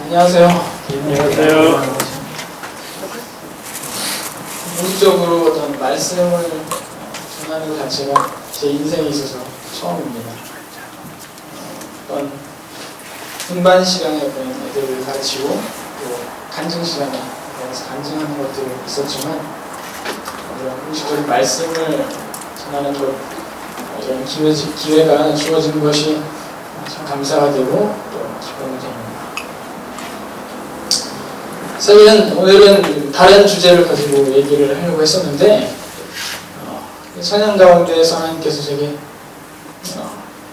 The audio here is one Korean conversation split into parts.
안녕하세요. 안녕하세요. 공식적으로 어떤 말씀을 전하는 것 자체가 제 인생에 있어서 처음입니다. 어떤 등반 시간에 보면 애들을 가르치고 또 간증 시간에 간증하는 것들이 있었지만 이런 공식적인 말씀을 전하는 것 이런 기회가 주어진 것이 참 감사가 되고 또 기쁨이 됩니다. 사실은 오늘은 다른 주제를 가지고 얘기를 하려고 했었는데 찬양 가운데에서 하나님께서 제게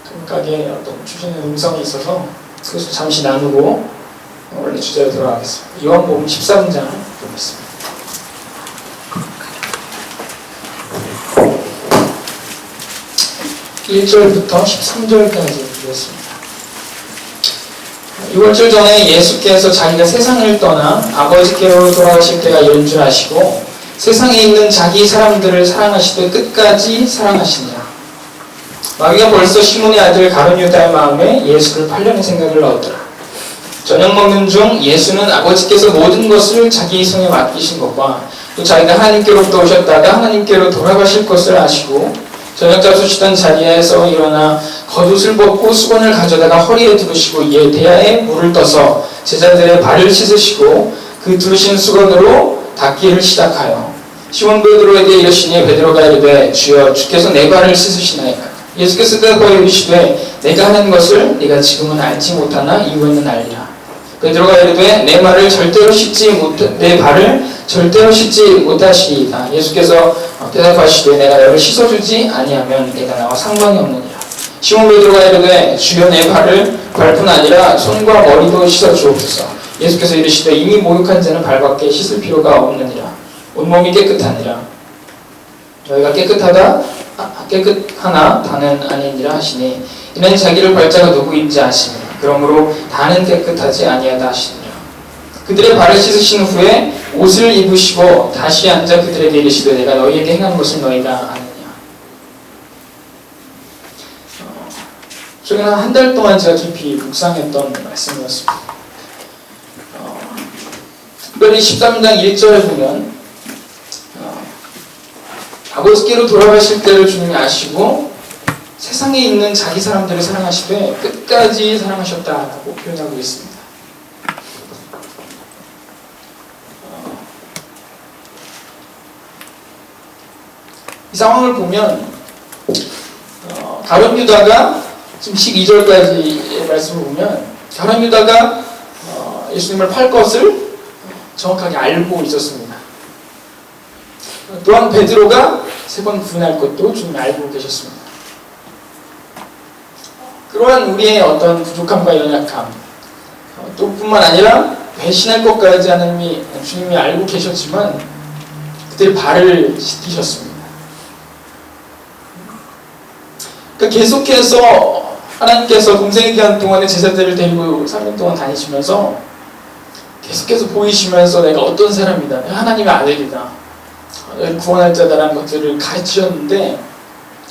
감각의 어떤 주시는 음성이 있어서 그것을 잠시 나누고 원래 주제로 돌아가겠습니다. 요한복음 13장 보겠습니다. 1절부터 13절까지 읽겠습니다. 6월절 전에 예수께서 자기가 세상을 떠나 아버지께로 돌아가실 때가 이른 줄 아시고 세상에 있는 자기 사람들을 사랑하시되 끝까지 사랑하시니라. 마귀가 벌써 시몬의 아들 가룟 유다의 마음에 예수를 팔려는 생각을 넣었더라. 저녁 먹는 중 예수는 아버지께서 모든 것을 자기 손에 맡기신 것과 또 자기가 하나님께로부터 오셨다가 하나님께로 돌아가실 것을 아시고 저녁 잡수시던 자리에서 일어나 겉옷을 벗고 수건을 가져다가 허리에 두르시고 이에 대야에 물을 떠서 제자들의 발을 씻으시고 그 두르신 수건으로 닦기를 시작하여 시몬 베드로에게 이르시니 베드로가 이르되 주여 주께서 내 발을 씻으시나이까. 예수께서 대답하여 이르시되 내가 하는 것을 네가 지금은 알지 못하나 이후에는 알리라. 베드로가 이르되 내 발을 절대로 씻지 못하시리이다. 예수께서 대답하시되 내가 너를 씻어주지 아니하면 내가 나와 상관이 없느니라. 시몬 베드로가 이르되 주여 내 발뿐 아니라 손과 머리도 씻어주옵소서. 예수께서 이르시되 이미 목욕한 자는 발밖에 씻을 필요가 없느니라. 온몸이 깨끗하니라. 너희가 깨끗하나 다는 아니니라 하시니 이는 자기를 발자가 누구인지 아시니라. 그러므로 다는 깨끗하지 아니하다 하시니라. 그들의 발을 씻으신 후에 옷을 입으시고 다시 앉아 그들에게 이르시되 내가 너희에게 행한 것을 너희가 아느냐. 최근 한 달 동안 제가 깊이 묵상했던 말씀이었습니다. 특별히 13장 1절에 보면 아버지께로 돌아가실 때를 주님이 아시고 세상에 있는 자기 사람들을 사랑하시되 끝까지 사랑하셨다라고 표현하고 있습니다. 이 상황을 보면 가룟 유다가 지금 12절까지의 말씀을 보면 가룟 유다가 예수님을 팔 것을 정확하게 알고 있었습니다. 또한 베드로가 3번 부인할 것도 주님이 알고 계셨습니다. 그러한 우리의 어떤 부족함과 연약함 또 뿐만 아니라 배신할 것까지 주님이 알고 계셨지만 그들의 발을 씻기셨습니다. 그러니까 계속해서 하나님께서 공생의 기간 동안에 제자들을 데리고 3년 동안 다니시면서 계속해서 보이시면서 내가 어떤 사람이다, 내가 하나님의 아들이다, 너를 구원할 자다라는 것들을 가르치셨는데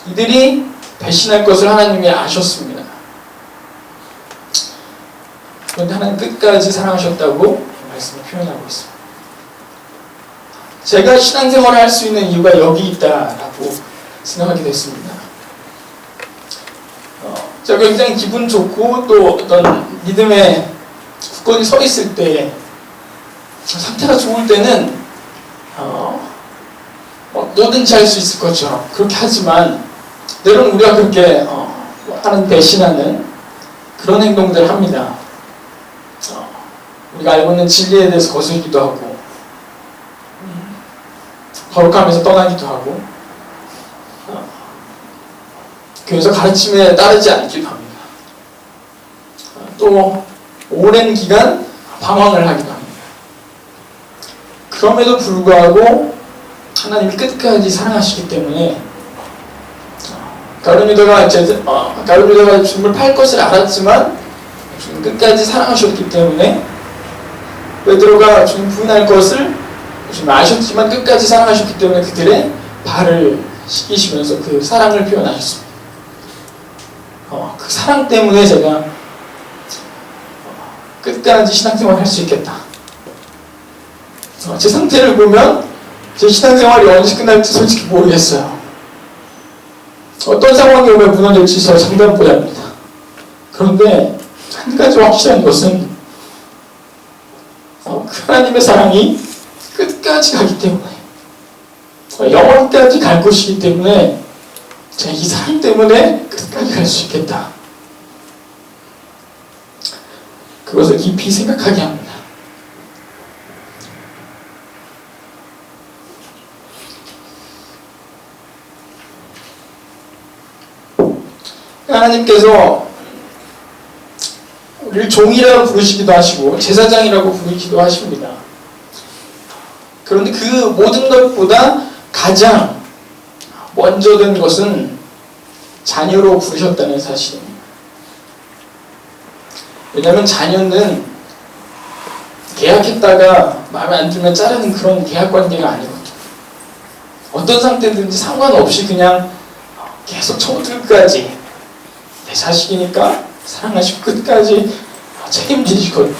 이들이 배신할 것을 하나님이 아셨습니다. 그런데 하나님 끝까지 사랑하셨다고 말씀을 표현하고 있습니다. 제가 신앙생활을 할 수 있는 이유가 여기 있다라고 생각하게 됐습니다. 제가 굉장히 기분 좋고 또 어떤 믿음의 굳건히 서 있을 때 상태가 좋을 때는 뭐든지 할 수 있을 것처럼 그렇게 하지만 때로는 우리가 그렇게 하는 배신하는 그런 행동들을 합니다. 우리가 알고 있는 진리에 대해서 거슬기도 하고 거룩하면서 떠나기도 하고 교회에서 가르침에 따르지 않기도 합니다. 또 오랜 기간 방황을 하기도 합니다. 그럼에도 불구하고 하나님이 끝까지 사랑하시기 때문에 가룟 유다가 주님을 팔 것을 알았지만 주님 끝까지 사랑하셨기 때문에 베드로가 주님 부인할 것을 주님 아셨지만 끝까지 사랑하셨기 때문에 그들의 발을 씻기시면서 그 사랑을 표현하셨습니다. 그 사랑 때문에 제가 끝까지 신앙생활 할 수 있겠다. 제 상태를 보면 제 신앙생활이 언제 끝날지 솔직히 모르겠어요. 어떤 상황이 오면 무너질지 저 장담 못합니다. 그런데 한 가지 확실한 것은 그 하나님의 사랑이 끝까지 가기 때문에 영원까지 갈 것이기 때문에 제가 이 사랑 때문에 끝까지 갈 수 있겠다. 그것을 깊이 생각하게 합니다. 하나님께서 우리를 종이라고 부르시기도 하시고 제사장이라고 부르기도 하십니다. 그런데 그 모든 것보다 가장 먼저 된 것은 자녀로 부르셨다는 사실입니다. 왜냐하면 자녀는 계약했다가 마음에 안 들면 자르는 그런 계약 관계가 아니거든요. 어떤 상태든지 상관없이 그냥 계속 처음부터 끝까지 내 자식이니까 사랑하시고 끝까지 책임지시거든요.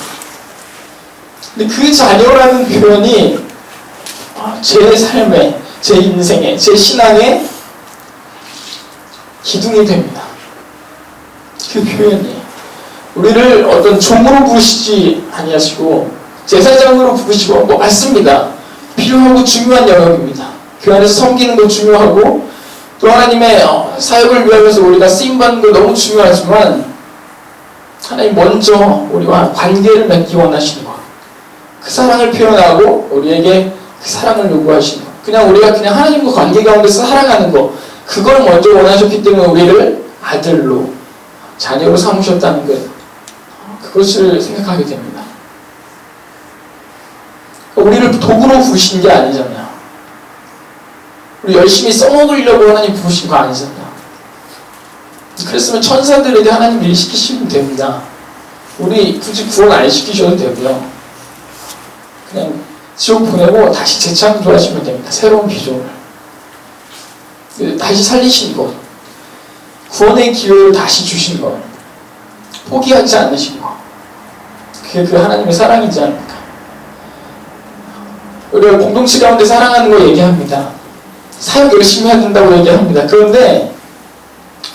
근데 그 자녀라는 표현이 제 삶에, 제 인생에, 제 신앙에 기둥이 됩니다. 그 표현이 우리를 어떤 종으로 부르시지 아니하시고 제사장으로 부르시고 맞습니다. 필요하고 중요한 영역입니다. 그 안에서 섬기는 거 중요하고 또 하나님의 사역을 위하여서 우리가 쓰임받는 거 너무 중요하지만 하나님 먼저 우리와 관계를 맺기 원하시는 것, 그 사랑을 표현하고 우리에게 그 사랑을 요구하시는 것, 그냥 우리가 그냥 하나님과 관계 가운데서 살아가는 것, 그걸 먼저 원하셨기 때문에 우리를 아들로 자녀로 삼으셨다는 것, 그것을 생각하게 됩니다. 우리를 도구로 부르신 게 아니잖아요. 우리 열심히 써먹으려고 하나님 부르신 거 아니잖아요. 그랬으면 천사들에게 하나님 일 시키시면 됩니다. 우리 굳이 구원 안 시키셔도 되고요. 그냥 지옥 보내고 다시 재창조하시면 됩니다. 새로운 비전을 다시 살리신 것, 구원의 기회를 다시 주신 것, 포기하지 않으신 것, 그게 그 하나님의 사랑이지 않을까. 우리가 공동체 가운데 사랑하는 거 얘기합니다. 사역 열심히 해야 된다고 얘기합니다. 그런데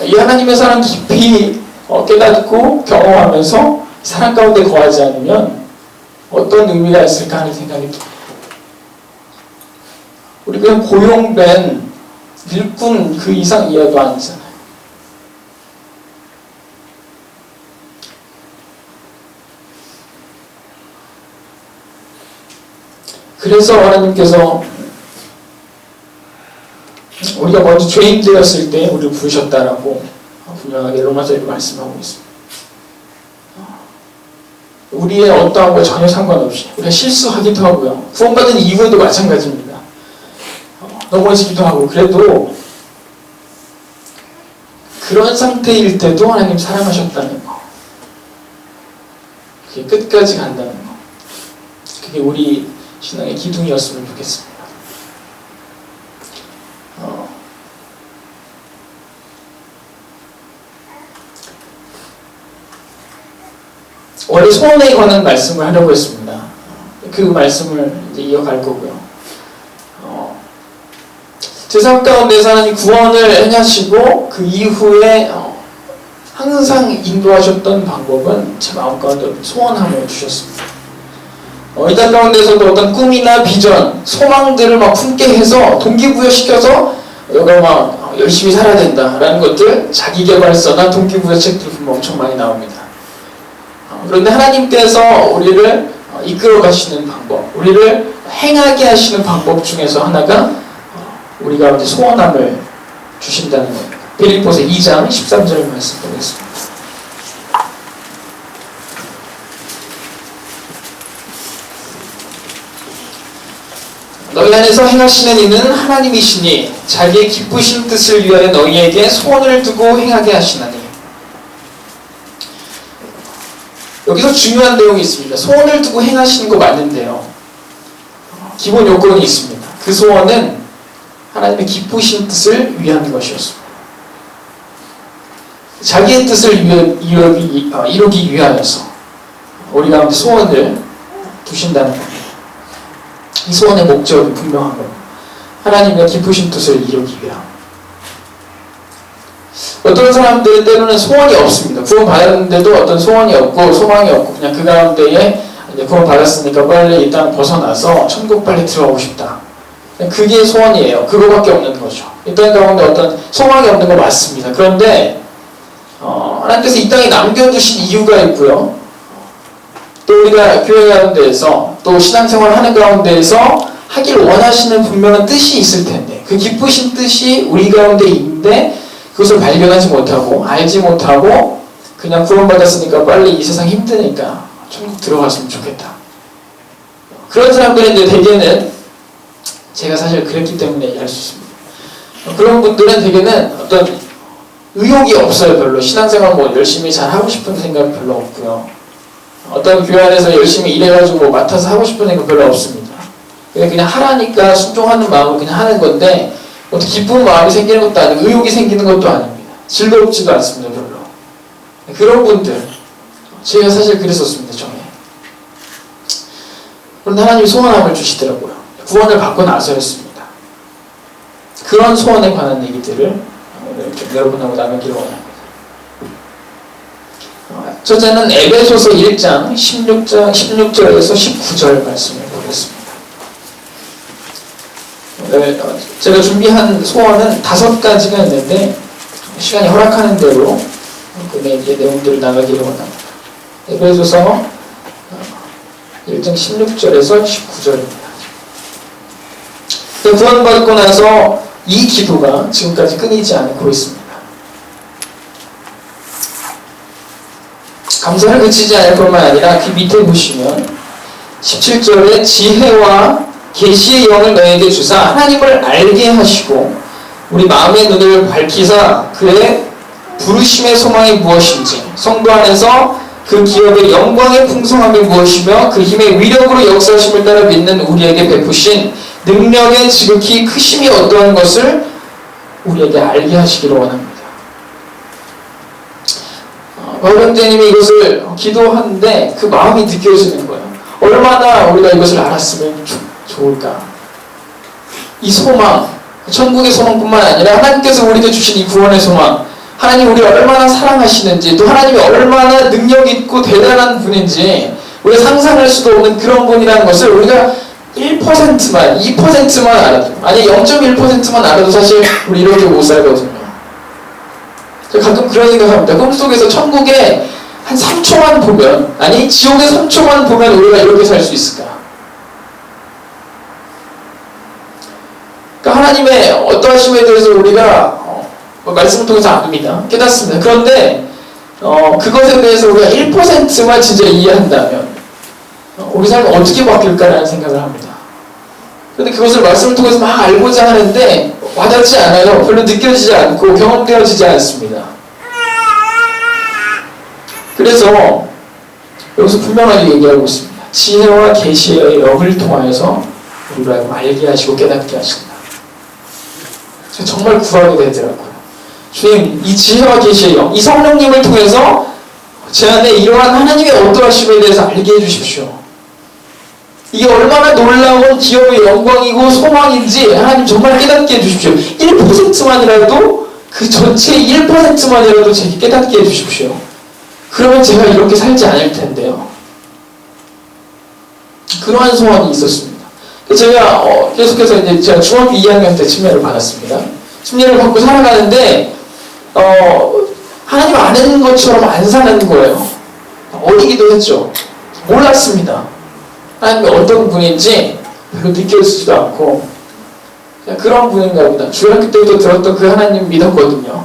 이 하나님의 사랑 깊이 깨닫고 경험하면서 사랑 가운데 거하지 않으면 어떤 의미가 있을까 하는 생각이 듭니다. 우리 그냥 고용된 일꾼 그 이상 이하도 아니잖아요. 그래서 하나님께서 우리가 먼저 죄인 되었을 때 우리를 부르셨다라고 분명하게 로마서에 말씀하고 있습니다. 우리의 어떠한 거 전혀 상관없이 우리가 실수하기도 하고요. 구원받은 이후에도 마찬가지입니다. 넘어지기도 하고 그래도 그런 상태일 때도 하나님 사랑하셨다는 거, 그게 끝까지 간다는 거, 그게 우리 신앙의 기둥이었으면 좋겠습니다. 원래 소원에 관한 말씀을 하려고 했습니다. 그 말씀을 이제 이어갈 거고요. 제 삶 가운데서 하나님 구원을 행하시고 그 이후에 항상 인도하셨던 방법은 제 마음 가운데 소원함을 주셨습니다. 이 땅 가운데서도 어떤 꿈이나 비전, 소망들을 막 품게 해서 동기부여시켜서 너가 막 열심히 살아야 된다라는 것들, 자기개발서나 동기부여 책들 보면 엄청 많이 나옵니다. 그런데 하나님께서 우리를 이끌어 가시는 방법, 우리를 행하게 하시는 방법 중에서 하나가 우리 가운데 소원함을 주신다는 겁니다. 빌립보서 2장 13절 말씀 보겠습니다. 너희 안에서 행하시는 이는 하나님이시니 자기의 기쁘신 뜻을 위하여 너희에게 소원을 두고 행하게 하시나니. 여기서 중요한 내용이 있습니다. 소원을 두고 행하시는 거 맞는데요, 기본 요건이 있습니다. 그 소원은 하나님의 기쁘신 뜻을 위한 것이었습니다. 자기의 뜻을 이루기 위하여서 우리 가운데 소원을 두신다는 겁니다. 이 소원의 목적은 분명한 겁니다. 하나님의 기쁘신 뜻을 이루기 위함. 어떤 사람들은 때로는 소원이 없습니다. 구원 받았는데도 어떤 소원이 없고 소망이 없고 그냥 그 가운데에 이제 구원 받았으니까 빨리 이 땅 벗어나서 천국 빨리 들어가고 싶다. 그게 소원이에요. 그거밖에 없는 거죠. 이 땅 가운데 어떤 소망이 없는 거 맞습니다. 그런데 하나님께서 이 땅에 남겨두신 이유가 있고요. 또 우리가 교회 가운데에서 또 신앙생활 하는 가운데에서 하길 원하시는 분명한 뜻이 있을 텐데 그 기쁘신 뜻이 우리 가운데 있는데 그것을 발견하지 못하고 알지 못하고 그냥 구원받았으니까 빨리 이 세상 힘드니까 천국 들어갔으면 좋겠다. 그런 사람들인데 대개는 제가 사실 그랬기 때문에 얘기할 수 있습니다. 그런 분들은 대개는 어떤 의욕이 없어요. 별로 신앙생활 뭐 열심히 잘 하고 싶은 생각 별로 없고요. 어떤 교회 안에서 열심히 일해가지고 맡아서 하고 싶은 생각 별로 없습니다. 그냥 하라니까 순종하는 마음으로 그냥 하는 건데 어떻게 기쁜 마음이 생기는 것도 아니고 의욕이 생기는 것도 아닙니다. 즐겁지도 않습니다. 별로. 그런 분들 제가 사실 그랬었습니다. 전에. 그런데 하나님이 소원함을 주시더라고요. 구원을 받고 나서였습니다. 그런 소원에 관한 얘기들을 오늘 좀 여러분하고 나누기를 원합니다. 첫째는 에베소서 1장 16절에서 19절 말씀을 보겠습니다. 제가 준비한 소원은 5가지가 있는데 시간이 허락하는 대로 그 내용들을 나누기를 원합니다. 에베소서 1장 16절에서 19절입니다. 구원받고 나서 이 기도가 지금까지 끊이지 않고 있습니다. 감사를 그치지 않을 뿐만 아니라 그 밑에 보시면 17절에 지혜와 계시의 영을 너에게 주사 하나님을 알게 하시고 우리 마음의 눈을 밝히사 그의 부르심의 소망이 무엇인지 성도 안에서 그 기업의 영광의 풍성함이 무엇이며 그 힘의 위력으로 역사하심을 따라 믿는 우리에게 베푸신 능력의 지극히 크심이 어떠한 것을 우리에게 알게 하시기를 원합니다. 바울 형제님이 이것을 기도하는데 그 마음이 느껴지는 거예요. 얼마나 우리가 이것을 알았으면 좋을까. 이 소망, 천국의 소망뿐만 아니라 하나님께서 우리에게 주신 이 구원의 소망, 하나님 우리를 얼마나 사랑하시는지 또 하나님이 얼마나 능력 있고 대단한 분인지 우리가 상상할 수도 없는 그런 분이라는 것을 우리가 1%만, 2%만 알아도 아니 0.1%만 알아도 사실 우리 이렇게 못 살거든요. 가끔 그런 생각합니다. 꿈속에서 천국에 한 3초만 보면 아니 지옥에 3초만 보면 우리가 이렇게 살 수 있을까? 그러니까 하나님의 어떠하심에 대해서 우리가 말씀을 통해서 압니다. 깨닫습니다. 그런데 그것에 대해서 우리가 1%만 진짜 이해한다면 우리 삶은 어떻게 바뀔까라는 생각을 합니다. 그런데 그것을 말씀을 통해서 막 알고자 하는데 와닿지 않아요. 별로 느껴지지 않고 경험되어지지 않습니다. 그래서 여기서 분명하게 얘기하고 있습니다. 지혜와 계시의 영을 통하여서 우리를 알게 하시고 깨닫게 하신다. 정말 구하게 되더라고요. 주님, 이 지혜와 계시의 영, 이 성령님을 통해서 제 안에 이러한 하나님의 어떠하심에 대해서 알게 해주십시오. 이게 얼마나 놀라운 기업의 영광이고 소망인지 하나님 정말 깨닫게 해주십시오. 1%만이라도 그 전체의 1%만이라도 제게 깨닫게 해주십시오. 그러면 제가 이렇게 살지 않을 텐데요. 그러한 소원이 있었습니다. 제가 계속해서 이제 제가 중학교 2학년 때 침례를 받았습니다. 침례를 받고 살아가는데 하나님 아는 것처럼 안 사는 거예요. 어리기도 했죠. 몰랐습니다. 하나님이 어떤 분인지 별로 느껴지지도 않고 그냥 그런 분인가 보다. 중학교 때부터 들었던 그 하나님 믿었거든요.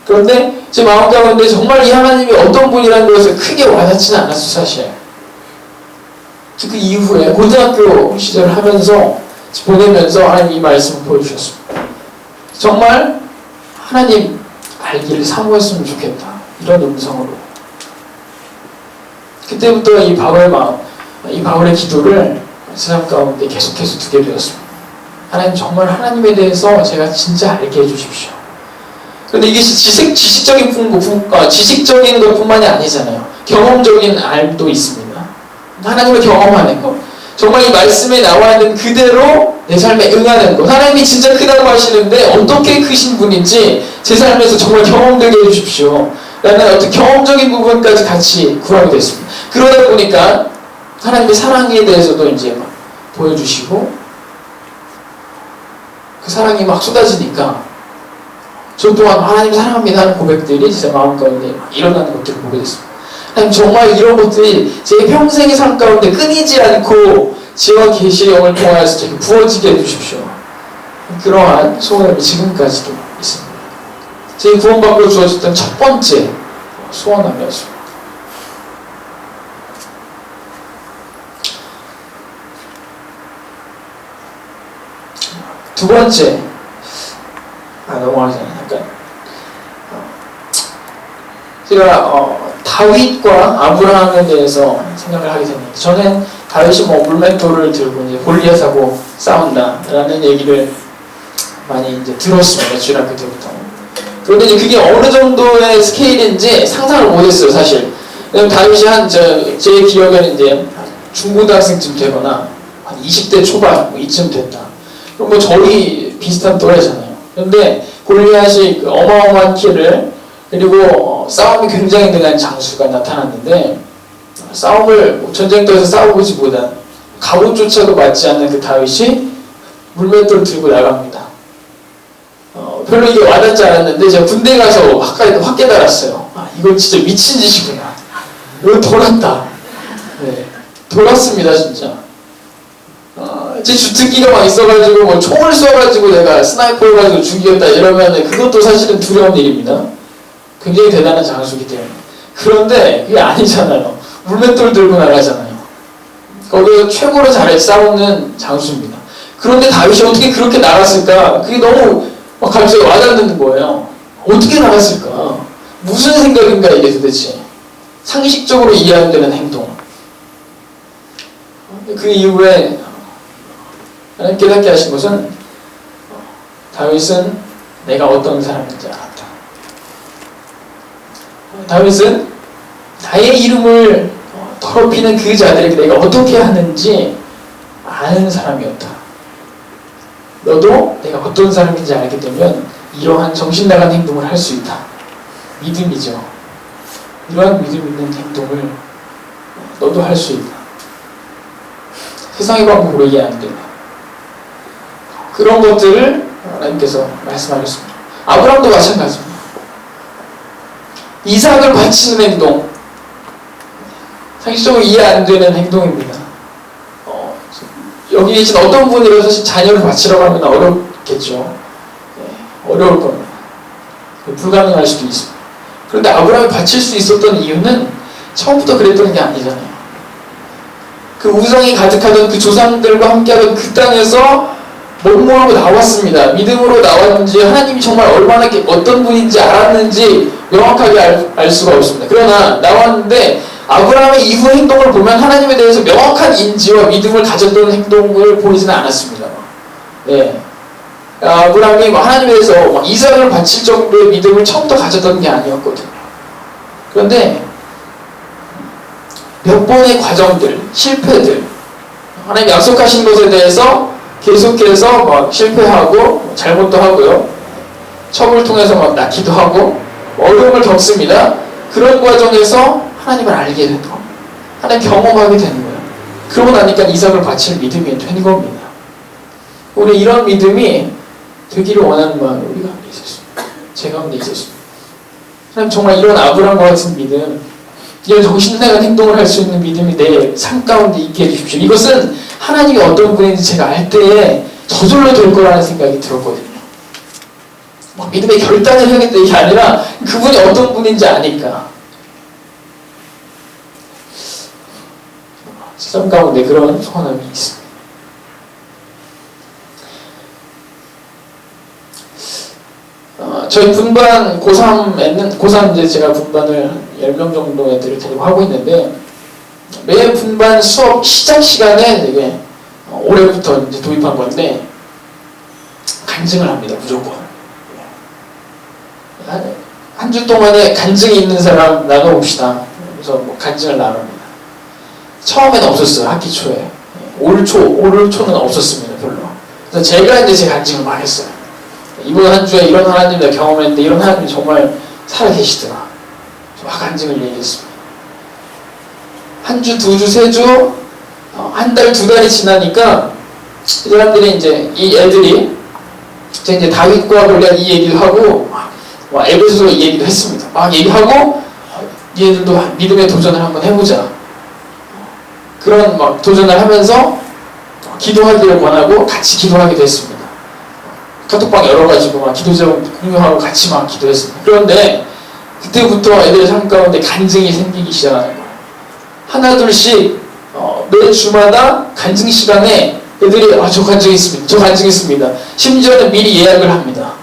그런데 제 마음 가운데 정말 이 하나님이 어떤 분이라는 것을 크게 와닿지는 않았어요. 사실. 그 이후에 고등학교 시절을 하면서 보내면서 하나님 이 말씀을 보여주셨습니다. 정말 하나님 알기를 사모했으면 좋겠다. 이런 음성으로. 그때부터 이 바울의 마음, 이 바울의 기도를 제 삶 가운데 계속해서 두게 되었습니다. 하나님 정말 하나님에 대해서 제가 진짜 알게 해주십시오. 그런데 이게 지식적인 것뿐만이 아니잖아요. 경험적인 알도 있습니다. 하나님을 경험하는 것. 정말 이 말씀에 나와 있는 그대로 내 삶에 응하는 것. 하나님이 진짜 크다고 하시는데 어떻게 크신 분인지 제 삶에서 정말 경험되게 해주십시오. 라는 어떤 경험적인 부분까지 같이 구하게 됐습니다. 그러다 보니까 하나님의 사랑에 대해서도 이제 막 보여주시고 그 사랑이 막 쏟아지니까 저 또한 하나님 사랑합니다 하는 고백들이 제 마음 가운데 막 일어나는 것들을 보게 됐습니다. 하나님 정말 이런 것들이 제 평생의 삶 가운데 끊이지 않고 지와 계시의 영을 통하여서 제게 부어지게 해주십시오. 그러한 소원이 지금까지도 있습니다. 제 구원받고 주어졌던 첫 번째 소원함이었습니다. 두 번째, 넘어가잖아요. 약간 제가 다윗과 아브라함에 대해서 생각을 하게 됩니다. 저는 다윗이 물맷돌을 들고 이제 골리앗하고 싸운다라는 얘기를 많이 이제 들었습니다. 중학교 때부터. 그런데 이제 그게 어느 정도의 스케일인지 상상을 못했어요, 사실. 왜냐면 다윗이 제 기억에는 이제 중고등학생쯤 되거나 한 20대 초반 이쯤 됐다. 그럼 저희 비슷한 또래잖아요. 그런데 골리앗이 그 어마어마한 키를 그리고 싸움이 굉장히 능한 장수가 나타났는데 싸움을 전쟁터에서 싸워보지 못한 갑옷조차도 맞지 않는 그 다윗이 물맷돌을 들고 나갑니다. 별로 이게 와닿지 않았는데 제가 군대 가서 확 깨달았어요. 이건 진짜 미친 짓이구나. 이거 돌았다. 네, 돌았습니다 진짜. 제 주특기가 막 있어가지고 총을 쏘가지고 내가 스나이퍼 해가지고 죽이겠다 이러면 그것도 사실은 두려운 일입니다. 굉장히 대단한 장수이기 때문에. 그런데 그게 아니잖아요. 물맷돌 들고 나가잖아요. 거기서 최고로 잘 싸우는 장수입니다. 그런데 다윗이 어떻게 그렇게 나갔을까? 그게 너무 갑자기 와닿는 거예요. 어떻게 나갔을까? 무슨 생각인가 이게 도대체. 상식적으로 이해 안 되는 행동. 그 이후에 하나님 깨닫게 하신 것은 다윗은 내가 어떤 사람인지 알았다. 다윗은 나의 이름을 더럽히는 그 자들에게 내가 어떻게 하는지 아는 사람이었다. 너도 내가 어떤 사람인지 알게 되면 이러한 정신나간 행동을 할 수 있다. 믿음이죠. 이러한 믿음 있는 행동을 너도 할 수 있다. 세상의 방법으로 이해 안 된다. 그런 것들을 하나님께서 말씀하셨습니다. 아브라함도 마찬가지입니다. 이삭을 바치는 행동, 상식적으로 이해 안 되는 행동입니다. 여기 계신 어떤 분이라도 사실 자녀를 바치라고 하면 어렵겠죠. 네, 어려울 겁니다. 불가능할 수도 있습니다. 그런데 아브라함이 바칠 수 있었던 이유는 처음부터 그랬던 게 아니잖아요. 그 우상이 가득하던 그 조상들과 함께하던 그 땅에서 못 모르고 나왔습니다. 믿음으로 나왔는지 하나님이 정말 얼마나 어떤 분인지 알았는지 명확하게 알 수가 없습니다. 그러나 나왔는데 아브라함의 이후 행동을 보면 하나님에 대해서 명확한 인지와 믿음을 가졌던 행동을 보이지는 않았습니다. 네. 아브라함이 하나님에 대해서 이삭을 바칠 정도의 믿음을 처음부터 가졌던 게 아니었거든요. 그런데 몇 번의 과정들, 실패들, 하나님 약속하신 것에 대해서 계속해서 실패하고 잘못도 하고요. 첩을 통해서 낳기도 하고 어려움을 겪습니다. 그런 과정에서 하나님을 알게 되는 겁니다. 하나님 경험하게 되는 거예요. 그러고 나니까 이삭을 바칠 믿음이 된 겁니다. 우리 이런 믿음이 되기를 원하는 마음이 우리 가운데 있었습니다. 제 가운데 있었습니다. 하나님 정말 이런 아브라함과 같은 믿음, 이런 정신나간 행동을 할 수 있는 믿음이 내 삶 가운데 있게 해주십시오. 이것은 하나님이 어떤 분인지 제가 알 때에 저절로 될 거라는 생각이 들었거든요. 믿음의 결단을 하겠다 이게 아니라 그분이 어떤 분인지 아니까. 삶 가운데 그런 소원함이 있습니다. 저희 분반 고3 이제 제가 분반을 10명 정도 애들을 데리고 하고 있는데 매 분반 수업 시작 시간에 이게 올해부터 이제 도입한 건데 간증을 합니다. 무조건. 한 주 동안에 간증이 있는 사람 나눠봅시다. 그래서 뭐 간증을 나눕니다. 처음에는 없었어요. 학기 초에. 올 초는 없었습니다. 별로. 그래서 제가 이제 제 간증을 많이 했어요. 이번 한 주에 이런 하나님 내가 경험했는데 이런 하나님이 정말 살아계시더라. 막 간증을 얘기했습니다. 한 주, 두 주, 세 주, 한 달, 두 달이 지나니까 이 사람들이 이제 이 애들이 이제 다윗과 골리앗 이 얘기도 하고 막 에베소서 이 얘기도 했습니다. 막 얘기하고 얘들도 믿음의 도전을 한번 해보자. 그런 막 도전을 하면서 기도하기를 원하고 같이 기도하기도 했습니다. 카톡방 열어가지고 막 기도 제목 공유하고 같이 막 기도했습니다. 그런데 그때부터 애들의 삶 가운데 간증이 생기기 시작하는 거예요. 하나 둘씩 매 주마다 간증 시간에 애들이 저 간증했습니다. 저 간증했습니다. 심지어는 미리 예약을 합니다.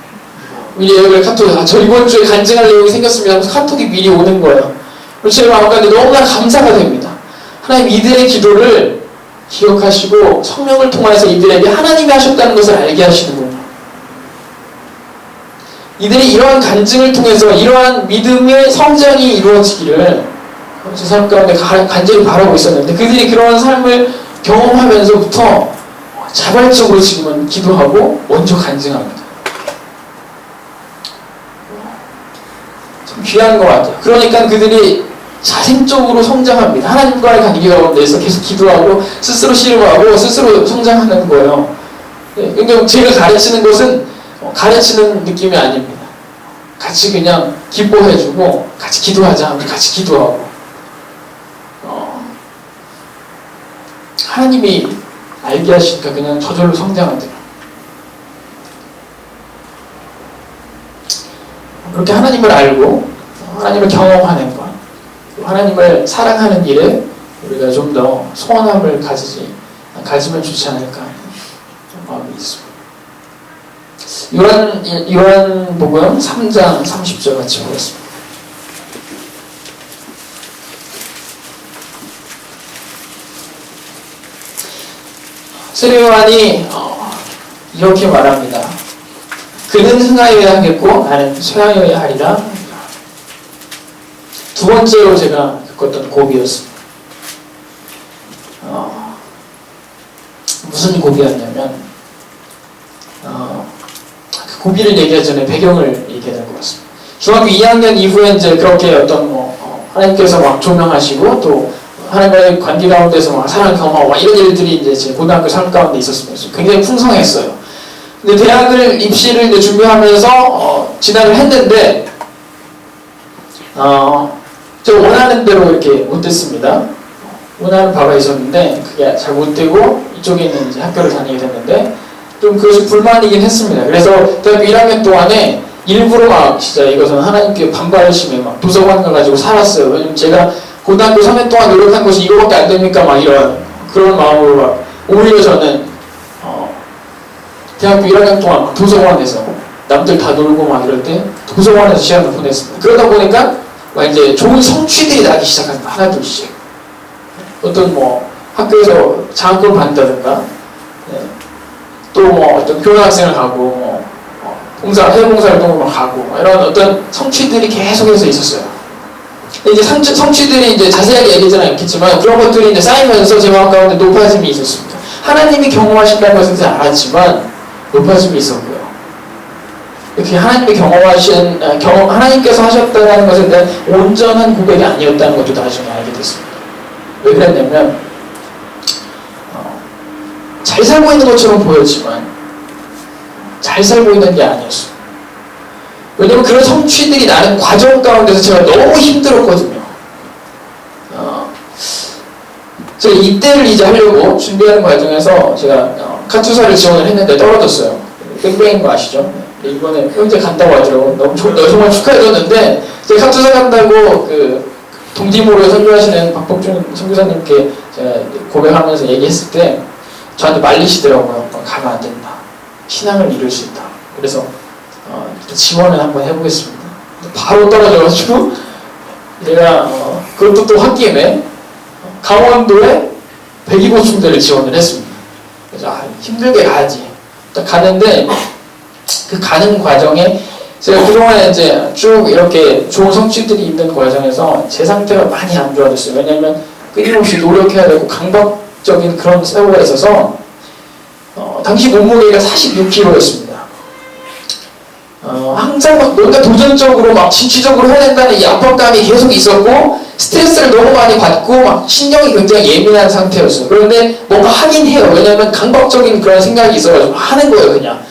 미리 예약을 카톡에 저 이번 주에 간증할 내용이 생겼습니다 하면서 카톡이 미리 오는 거예요. 그래서 제가 아까 너무나 감사가 됩니다. 하나님 이들의 기도를 기억하시고 성령을 통해서 이들에게 하나님이 하셨다는 것을 알게 하시는군요. 이들이 이러한 간증을 통해서 이러한 믿음의 성장이 이루어지기를 제 삶 가운데 간절히 바라고 있었는데 그들이 그러한 삶을 경험하면서부터 자발적으로 지금은 기도하고 먼저 간증합니다. 참 귀한 것 같아요. 그러니까 그들이 자생적으로 성장합니다. 하나님과의 관계 가운데서 계속 기도하고 스스로 씨름하고 스스로 성장하는 거예요. 근데 제가 가르치는 것은 가르치는 느낌이 아닙니다. 같이 그냥 기뻐해주고 같이 기도하자 하면 같이 기도하고 하나님이 알게 하시니까 그냥 저절로 성장하더라고요. 그렇게 하나님을 알고 하나님을 경험하는 것, 하나님을 사랑하는 일에 우리가 좀 더 소원함을 가지면 좋지 않을까 하는 마음이 있습니다. 요한복음 3장 30절 같이 보겠습니다. 세례 요한이 이렇게 말합니다. 그는 흥하여야 하겠고 나는 쇠하여야 하리라. 두 번째로 제가 겪었던 고비였습니다. 무슨 고비였냐면 그 고비를 얘기하기 전에 배경을 얘기해야 될 것 같습니다. 중학교 2학년 이후에 이제 그렇게 어떤 하나님께서 막 조명하시고 또 하나님과의 관계 가운데서 막 사랑 경험하고 막 이런 일들이 이제 제 고등학교 삶 가운데 있었습니다. 굉장히 풍성했어요. 근데 대학을 입시를 이제 준비하면서 진학을 했는데 제가 원하는 대로 이렇게 못 됐습니다. 원하는 바가 있었는데 그게 잘 못 되고 이쪽에 있는 이제 학교를 다니게 됐는데 좀 그것이 불만이긴 했습니다. 그래서 대학교 1학년 동안에 일부러 막 진짜 이것은 하나님께 반발심에 막 도서관 가가지고 살았어요. 왜냐면 제가 고등학교 3년 동안 노력한 것이 이거밖에 안 됩니까? 막 이런 그런 마음으로 막 오히려 저는 대학교 1학년 동안 도서관에서 남들 다 놀고 막 이럴 때 도서관에서 시간을 보냈습니다. 그러다 보니까 막 이제 좋은 성취들이 나기 시작합니다. 하나둘씩. 어떤 뭐 학교에서 장학금을 받는다든가 또 뭐 어떤 교환학생을 가고 해외봉사활동을 막 가고 이런 어떤 성취들이 계속해서 있었어요. 이제 성취들이 이제 자세하게 얘기하지는 않겠지만 그런 것들이 이제 쌓이면서 제 마음 가운데 높아짐이 있었습니다. 하나님이 경험하신다는 것은 잘 알았지만 높아짐이 있었고요. 이렇게 하나님이 하나님께서 하셨다는 것에 대한 온전한 고백이 아니었다는 것도 나중에 알게 됐습니다. 왜 그랬냐면 잘 살고 있는 것처럼 보였지만 잘 살고 있는 게 아니었어요. 왜냐면 그런 성취들이 나는 과정 가운데서 제가 너무 힘들었거든요. 제가 입대를 이제 하려고 준비하는 과정에서 제가 카투사를 지원을 했는데 떨어졌어요. 뺑뺑인 거 아시죠? 이번에 현재 간다고 하더라고요. 너무 정말 축하해줬는데 제가 카투사 간다고 그 동디모로 선교하시는 박복준 선교사님께 제가 고백하면서 얘기했을 때 저한테 말리시더라고요. 가면 안 된다. 신앙을 잃을 수 있다. 그래서 지원을 한번 해보겠습니다. 바로 떨어져가지고 제가 그것도 또 홧김에 강원도에 백이보충대를 지원을 했습니다. 그래서 힘들게 가야지. 딱 가는데 그 가는 과정에 제가 그동안에 이제 쭉 이렇게 좋은 성취들이 있는 과정에서 제 상태가 많이 안 좋아졌어요. 왜냐면 끊임없이 노력해야 되고 강박적인 그런 사고가 있어서 당시 몸무게가 46kg였습니다. 항상 막 뭔가 도전적으로 막 진취적으로 해야 된다는 이 압박감이 계속 있었고 스트레스를 너무 많이 받고 막 신경이 굉장히 예민한 상태였어요. 그런데 뭔가 하긴 해요. 왜냐면 강박적인 그런 생각이 있어가지고 하는 거예요, 그냥.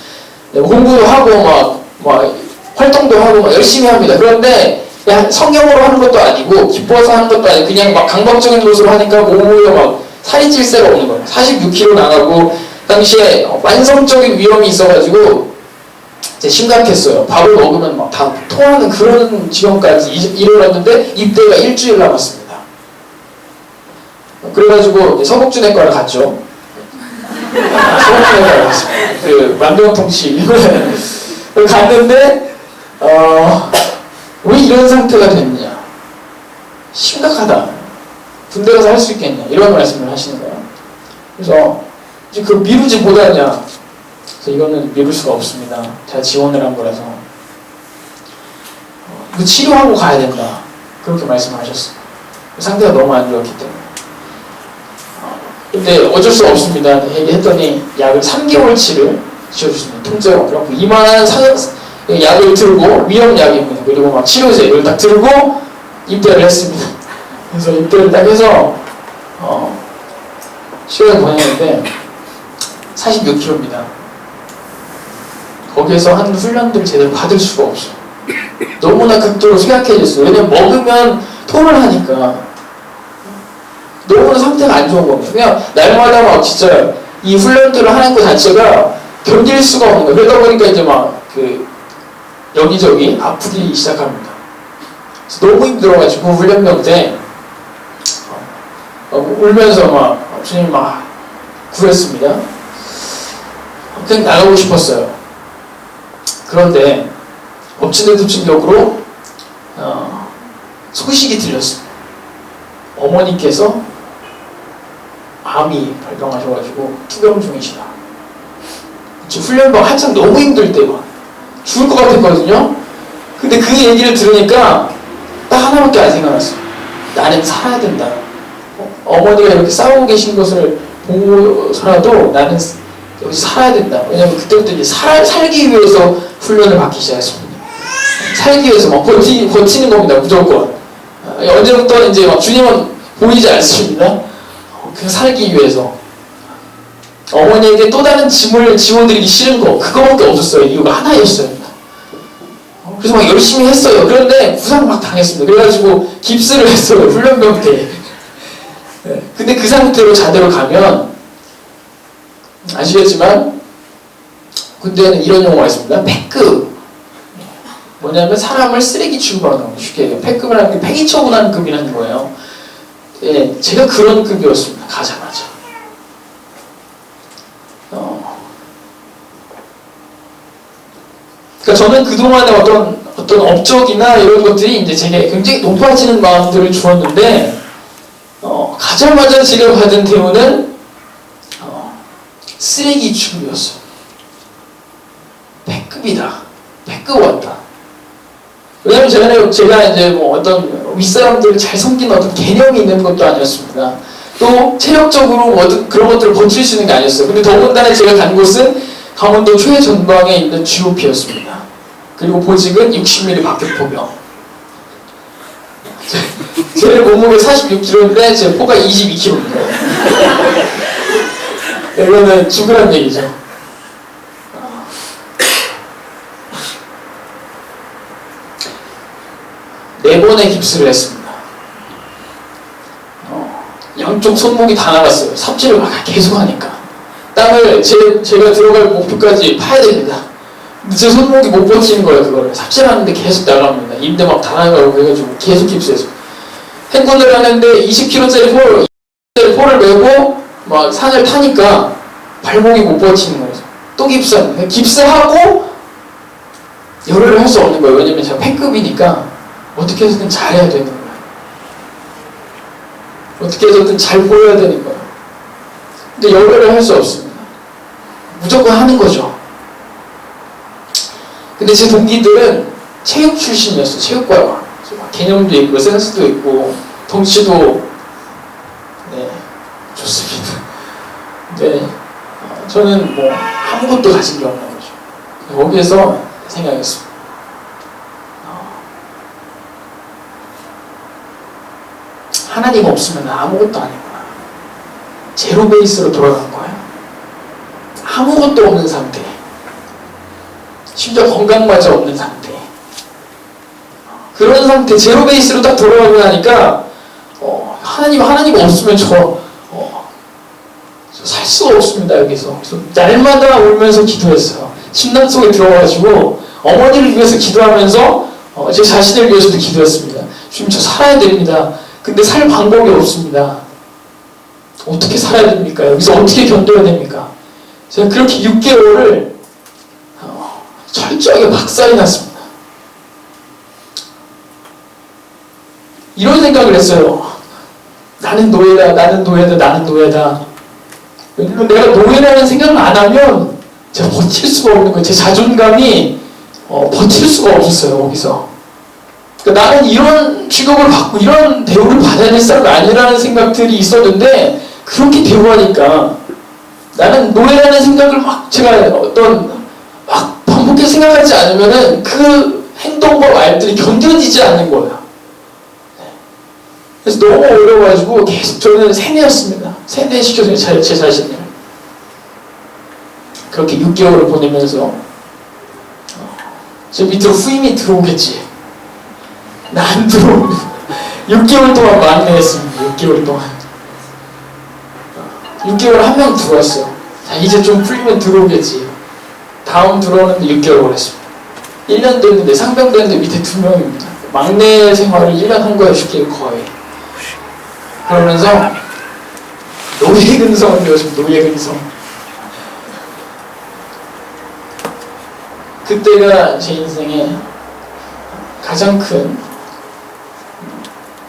공부도 하고 막 활동도 하고 막 열심히 합니다. 그런데 그냥 성경으로 하는 것도 아니고 기뻐서 하는 것도 아니고 그냥 막 강박적인 것으로 하니까 몸무게가 막 살이 찔 새가 없는 거예요. 46kg 나가고 당시에 만성적인 위험이 있어가지고 심각했어요. 밥을 먹으면 막 다 토하는 그런 지경까지 이르렀는데 입대가 일주일 남았습니다. 그래가지고 서북주내과를 갔죠. 서북주내과를 갔습니다. 그 만병통치 갔는데 왜 이런 상태가 됐느냐? 심각하다. 군대 가서 할 수 있겠냐? 이런 말씀을 하시는 거예요. 그래서 이제 그 미루지 못하냐? 그래서 이거는 미룰 수가 없습니다. 제가 지원을 한 거라서 치료하고 가야 된다. 그렇게 말씀하셨어요. 상태가 너무 안 좋았기 때문에. 근데 어쩔 수 없습니다. 얘기했더니 약을 3개월치를 지어주십니다. 통째로. 그래서 이만한 약을 들고 위험약입니다. 그리고 막 치료제 이걸 딱 들고 입대를 했습니다. 그래서 입대를 딱 해서 시간을 보냈는데 46kg입니다. 거기에서 한 훈련들을 제대로 받을 수가 없어요. 너무나 극도로 쇠약해졌어요. 왜냐면 먹으면 토를 하니까 너무나 상태가 안 좋은 겁니다. 그냥 날마다 막 진짜 이 훈련들을 하는 것 자체가 견딜 수가 없는 거예요. 그러다 보니까 이제 막 여기저기 아프기 시작합니다. 너무 힘들어가지고 훈련병 때 울면서 막 주님 막 구했습니다. 그냥 나가고 싶었어요. 그런데 엎친데덮친격으로 소식이 들렸습니다. 어머니께서 암이 발병하셔가지고 투병 중이시다. 훈련병 한창 너무 힘들 때 막 죽을 것 같았거든요. 근데 그 얘기를 들으니까 딱 하나밖에 안 생각났어요. 나는 살아야 된다. 어머니가 이렇게 싸우고 계신 것을 보고서라도 나는 여기 살아야 된다. 왜냐면 그때부터 이제 살기 위해서 훈련을 받기 시작했습니다. 살기 위해서 막 버티는 겁니다. 무조건. 언제부터 이제 막 주님은 보이지 않습니다. 그냥 살기 위해서. 어머니에게 또 다른 짐을 지워드리기 싫은 거 그거밖에 없었어요. 이유가 하나였어요. 그래서 막 열심히 했어요. 그런데 부상 막 당했습니다. 그래가지고 깁스를 했어요. 훈련병 때. 근데 그 상태로 자대로 가면 아시겠지만 군대에는 이런 용어가 있습니다. 패급. 뭐냐면 사람을 쓰레기 취급하는 겁니다. 쉽게 얘기하면 패급이라는 게 폐기 처분하는 급이라는 거예요. 예, 제가 그런 급이었습니다. 가자마자. 그러니까 저는 그동안에 어떤 업적이나 이런 것들이 이제 제게 굉장히 높아지는 마음들을 주었는데 가자마자 제가 받은 대우는 쓰레기 취급이었어요. 패급이다. 패급 왔다. 왜냐면 제가 이제 뭐 어떤 윗사람들을 잘 섬기는 어떤 개념이 있는 것도 아니었습니다. 또 체력적으로 그런 것들을 버틸 수 있는 게 아니었어요. 근데 더군다나 제가 간 곳은 강원도 최전방에 있는 GOP였습니다. 그리고 보직은 60mm 박격포병. 제 몸무게 46kg인데 제 포가 22kg입니다. 이거는 죽으란 얘기죠. 네 번의 깁스를 했습니다. 양쪽 손목이 다 나갔어요. 삽질을 막 계속 하니까. 땅을 제가 들어갈 목표까지 파야 됩니다. 근데 제 손목이 못 버티는 거예요. 그거를 삽질하는데 계속 나갑니다. 입대 막 다 나가고 그래가지고 계속 깁스했어요. 행군을 하는데 20kg짜리 폴을 메고 막 산을 타니까 발목이 못 버티는 거예요. 또 깁스합니다. 깁스하고 열을 할 수 없는 거예요. 왜냐면 제가 패급이니까 어떻게 해서든 잘해야 되는 거예요. 어떻게 해서든 잘 보여야 되는 거예요. 근데 열을 할 수 없습니다. 무조건 하는 거죠. 근데 제 동기들은 체육 출신이었어요. 체육과가. 개념도 있고 센스도 있고 덩치도 네, 좋습니다. 근데 저는 뭐 아무것도 가진 게 없는 거죠. 거기에서 생각했습니다. 하나님 없으면 아무것도 아니구나. 제로 베이스로 돌아간 거예요. 아무것도 없는 상태. 심지어 건강마저 없는 상태. 그런 상태, 제로 베이스로 딱 돌아가고 나니까 하나님 없으면 저 살 수가 없습니다. 여기서. 그래서 날마다 울면서 기도했어요. 침낭 속에 들어가가지고 어머니를 위해서 기도하면서 제 자신을 위해서도 기도했습니다. 주님, 저 살아야 됩니다. 근데 살 방법이 없습니다. 어떻게 살아야 됩니까? 여기서 어떻게 견뎌야 됩니까? 제가 그렇게 6개월을 철저하게 박살이 났습니다. 이런 생각을 했어요. 나는 노예다, 나는 노예다, 나는 노예다. 왜냐면 내가 노예라는 생각을 안 하면 제가 버틸 수가 없는 거예요. 제 자존감이 버틸 수가 없었어요. 거기서. 그러니까 나는 이런 취급을 받고 이런 대우를 받아야 될 사람이 아니라는 생각들이 있었는데 그렇게 대우하니까 나는 노예라는 생각을 막 제가 막 반복해서 생각하지 않으면은 그 행동과 말들이 견뎌지지 않는 거예요. 그래서 너무 어려워가지고 계속 저는 세뇌였습니다. 세뇌시켜서 제 자신을. 그렇게 6개월을 보내면서 제 밑으로 후임이 들어오겠지. 나 안 들어오고 6개월 동안 막내했습니다. 6개월 동안. 6개월 한 명 들어왔어요. 자, 이제 좀 풀리면 들어오겠지. 다음 들어오는데 6개월 걸렸습니다. 1년 됐는데 상병됐는데 밑에 2명입니다. 막내 생활을 1년 한 거예요. 쉽게 거의. 그러면서 노예근성을 배웠습니다. 노예근성. 그때가 제 인생에 가장 큰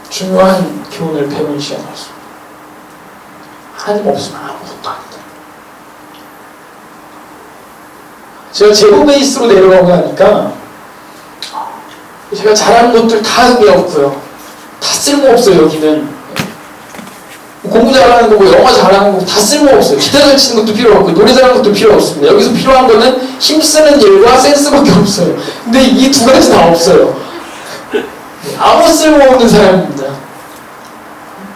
중요한 교훈을 배운 시간이었습니다. 하나님 없으면 아무것도 아니다. 제가 제로 베이스로 내려가고 나니까 제가 잘하는 것들 다 의미 없고요. 다 쓸모없어요. 여기는 공부 잘하는 거고 영어 잘하는 거고 다 쓸모없어요. 기타 잘 치는 것도 필요 없고 노래 잘하는 것도 필요 없습니다. 여기서 필요한 거는 힘쓰는 일과 센스밖에 없어요. 근데 이 두 가지 다 없어요. 아무 쓸모없는 사람입니다.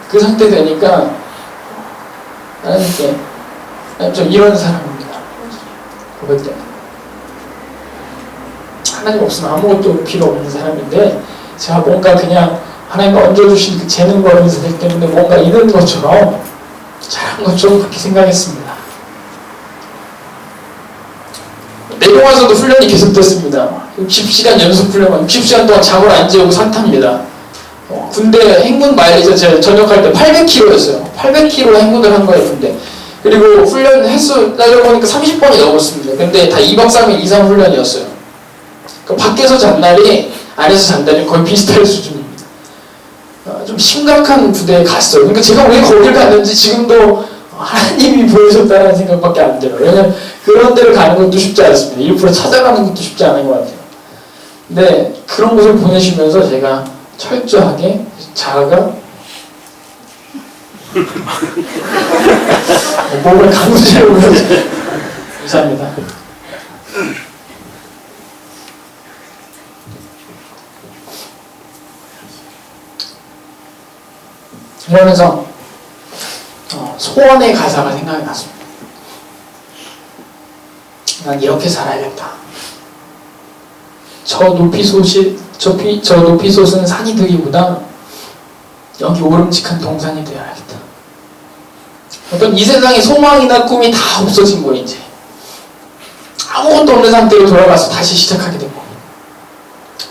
그 상태 되니까 하나님께 하나님, 저 이런 사람입니다. 고백돼. 하나님 없으면 아무것도 필요 없는 사람인데 제가 뭔가 그냥 하나님이 얹어주신 그 재능과 은사들 때문에 뭔가 이런 것처럼 잘한 것처럼 그렇게 생각했습니다. 내려와서도 훈련이 계속됐습니다. 60시간 연속 훈련, 60시간 동안 잠을 안 재우고 산탑니다. 군대 행군 마일리지 제가 전역할 때 800km였어요. 800km 행군을 한 거예요, 군대. 그리고 훈련 횟수 따져보니까 30번이 넘었습니다. 근데 다 2박 3일 이상 훈련이었어요. 그러니까 밖에서 잔 날이 안에서 잔 날이 거의 비슷할 수준입니다. 좀 심각한 부대에 갔어요. 그러니까 제가 왜 거길 갔는지 지금도 하나님이 보여줬다는 생각밖에 안 들어요. 왜냐면 그런 데를 가는 것도 쉽지 않습니다. 일부러 찾아가는 것도 쉽지 않은 것 같아요. 근데 그런 곳을 보내시면서 제가 철저하게 자아가 몸을 강제로 감사합니다. 이러면서 소원의 가사가 생각이 났습니다. 난 이렇게 살아야겠다. 저 높이 솟은 산이 되기보다 여기 오름직한 동산이 되어야겠다. 어떤 이 세상에 소망이나 꿈이 다 없어진 거 이제 아무것도 없는 상태로 돌아가서 다시 시작하게 되고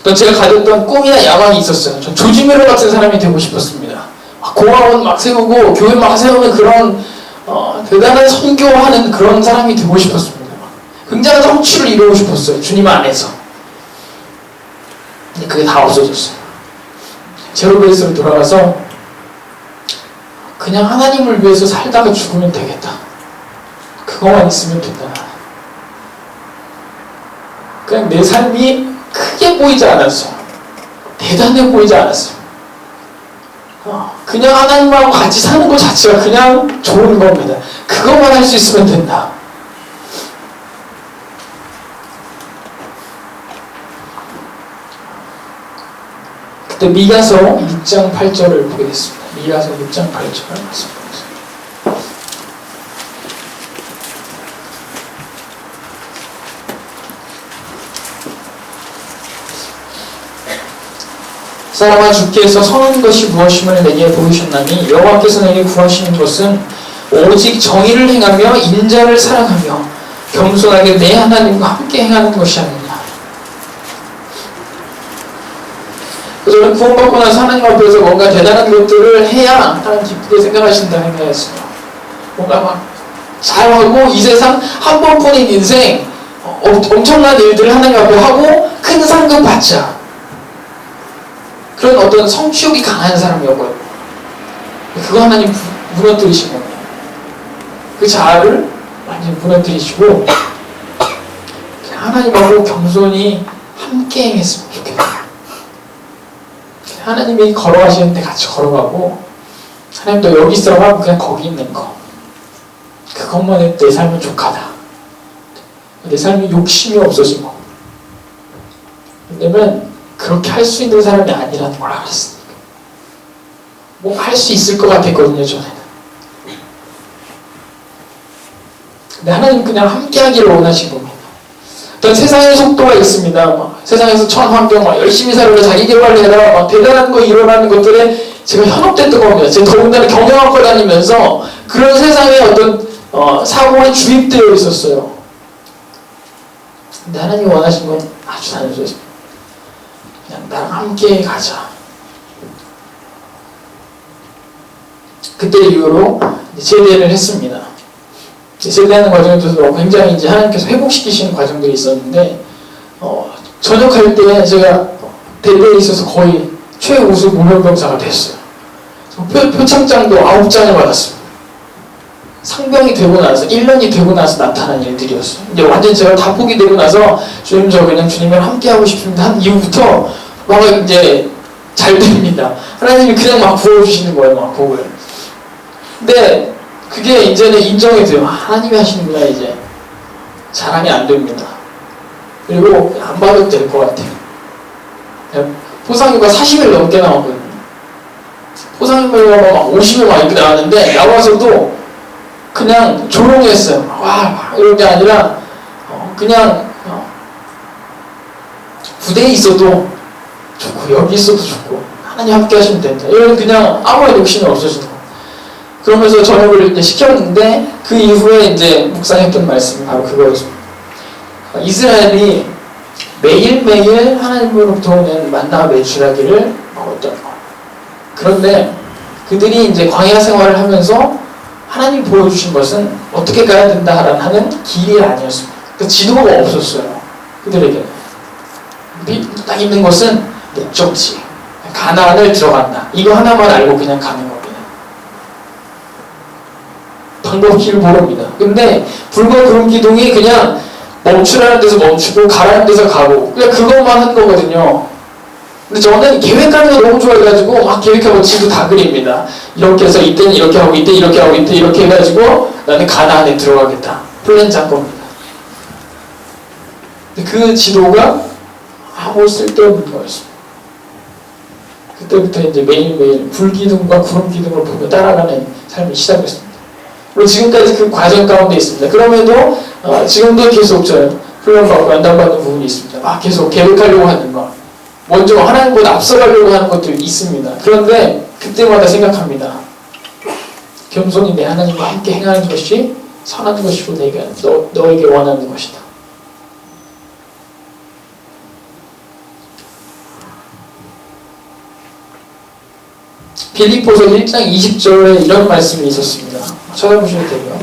또 제가 가졌던 꿈이나 야망이 있었어요. 전 조지 메로 같은 사람이 되고 싶었습니다. 공화원 막 세우고 교회 막 세우는 그런 대단한 선교하는 그런 사람이 되고 싶었습니다. 굉장한 성취를 이루고 싶었어요. 주님 안에서. 근데 그게 다 없어졌어요. 제로 베이스로 돌아가서 그냥 하나님을 위해서 살다가 죽으면 되겠다. 그거만 있으면 된다. 그냥 내 삶이 크게 보이지 않았어요. 대단해 보이지 않았어요. 그냥 하나님하고 같이 사는 것 자체가 그냥 좋은 겁니다. 그것만 할 수 있으면 된다. 그때 미가서 6장 8절을 보게 됐습니다. 미가서 6장 8절을 말씀드렸습니다. 사람아 주께서 선한 것이 무엇임을 내게 보이셨나니 여호와께서 내게 구하시는 것은 오직 정의를 행하며 인자를 사랑하며 겸손하게 내 하나님과 함께 행하는 것이 아니냐. 저는 구원받고 나서 하나님 앞에서 뭔가 대단한 것들을 해야 하나님 기쁘게 생각하신다 생각했어요. 뭔가 막 잘하고 이 세상 한 번뿐인 인생 엄청난 일들을 하나님 앞에 하고 큰 상금 받자. 그런 어떤 성취욕이 강한 사람이었거든요. 그거 하나님 무너뜨리신 겁니다. 그 자아를 완전히 무너뜨리시고 하나님하고 겸손히 함께 행했으면 좋겠어요. 하나님이 걸어가시는데 같이 걸어가고 하나님도 여기 있으라고 하면 그냥 거기 있는 거. 그것만 해도 내 삶은 족하다. 내 삶이 욕심이 없어진 거. 왜냐면 그렇게 할 수 있는 사람이 아니라는 걸 알았으니까. 뭐 할 수 있을 것 같았거든요, 전에는. 근데 하나님 그냥 함께 하기를 원하신 겁니다. 어떤 세상의 속도가 있습니다. 막 세상에서 천환경 열심히 살아라, 자기 개발해라, 막 대단한 거 일어나는 것들에 제가 현혹됐던 겁니다. 제가 더군다나 경영학과 다니면서 그런 세상의 어떤 사고에 주입되어 있었어요. 근데 하나님이 원하신 건 아주 단순했습니다. 그냥 나랑 함께 가자. 그때 이후로 제대를 했습니다. 제대하는 과정에서 굉장히 이제 하나님께서 회복시키시는 과정들이 있었는데, 전역할 때 제가 대대에 있어서 거의 최우수 무명병사가 됐어요. 표창장도 9장을 받았습니다. 상병이 되고 나서 1년이 되고 나서 나타난 일들이었어요. 이제 완전 제가 다 포기되고 나서 주님 저 그냥 주님이랑 함께 하고 싶습니다 한 이후부터 막 이제 잘 됩니다. 하나님이 그냥 막 부어주시는 거예요, 막 복을. 근데 그게 이제는 인정이 돼요. 하나님이 하시는구나. 이제 자랑이 안 됩니다. 그리고 안 받아도 될 것 같아요. 포상휴가 40일 넘게 나왔거든요. 포상휴가가 막 50일 막 이렇게 나왔는데 나와서도 그냥 조용했어요. 와 이런 게 아니라 그냥 부대에 있어도 좋고 여기 있어도 좋고 하나님 함께 하시면 된다. 이런 그냥 아무런 욕심이 없어지는 거예요. 그러면서 전역을 이제 시켰는데 그 이후에 이제 묵상이 했던 말씀이 바로 그거였습니다. 이스라엘이 매일매일 하나님으로부터 오는 만나와 매출하기를 먹었던 거. 그런데 그들이 이제 광야 생활을 하면서 하나님 보여주신 것은 어떻게 가야 된다 하는 길이 아니었습니다. 그 지도가 없었어요. 그들에게 딱 있는 것은 목적지, 가나안을 들어간다. 이거 하나만 알고 그냥 가는 겁니다. 방법길을 모릅니다. 근데 불과 구름 기둥이 그냥 멈추라는 데서 멈추고 가라는 데서 가고 그냥 그것만 한 거거든요. 근데 저는 계획하는 거 너무 좋아해가지고 막 계획하고 지도 다 그립니다. 이렇게 해서 이때는 이렇게 하고 이때 이렇게 하고 이때 이렇게 해가지고 나는 가나안에 들어가겠다. 플랜 짠 겁니다. 근데 그 지도가 아무 쓸데없는 거였습니다. 그때부터 이제 매일매일 불기둥과 구름기둥을 보며 따라가는 삶이 시작했습니다. 그리고 지금까지 그 과정 가운데 있습니다. 그럼에도 지금도 계속 저는 훈련받고 연단받는 부분이 있습니다. 계속 계획하려고 하는 거. 먼저 하나님보다 앞서가려고 하는 것도 있습니다. 그런데 그때마다 생각합니다. 겸손히 내 하나님과 함께 행하는 것이 선한 것이고 내가 너에게 원하는 것이다. 빌립보서 1장 20절에 이런 말씀이 있었습니다. 찾아보셔도 되고요.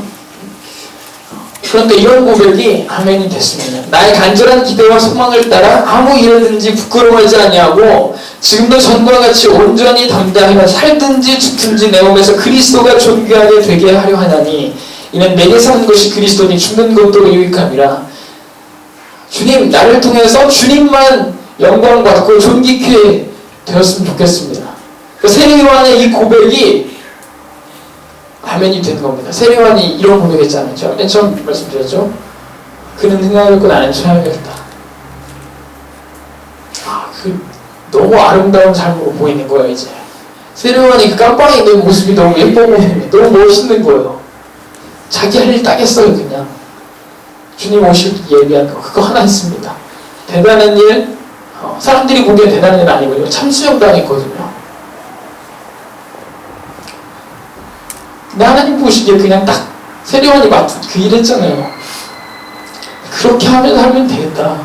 그런데 이런 고백이 아멘이 됐습니다. 나의 간절한 기대와 소망을 따라 아무 일이든지 부끄러워하지 아니하고 지금도 전과 같이 온전히 담대하며 살든지 죽든지 내 몸에서 그리스도가 존귀하게 되게 하려 하나니 이는 내게 사는 것이 그리스도니 죽는 것도 유익함이라. 주님, 나를 통해서 주님만 영광받고 존귀케 되었으면 좋겠습니다. 그 세례요한의 이 고백이 아멘이 된 겁니다. 세례요한이 이런 고백했잖아요. 제가 맨 처음 말씀드렸죠. 그는 흥하였고 나는 쇠하였다. 너무 아름다운 삶으로 보이는 거예요. 이제 세례요한이 그 깜빵에 있는 모습이 너무 예뻐 보이는 거예요. 너무 멋있는 거예요. 자기 할 일 딱 했어요. 그냥 주님 오실 예비한 거 그거 하나 했습니다. 대단한 일, 사람들이 보기엔 대단한 일 아니거든요. 참수형 당했거든요. 근데 하나님 보시기에 그냥 딱 세례요한이 맡은 그 일 했잖아요. 그렇게 하면 되겠다.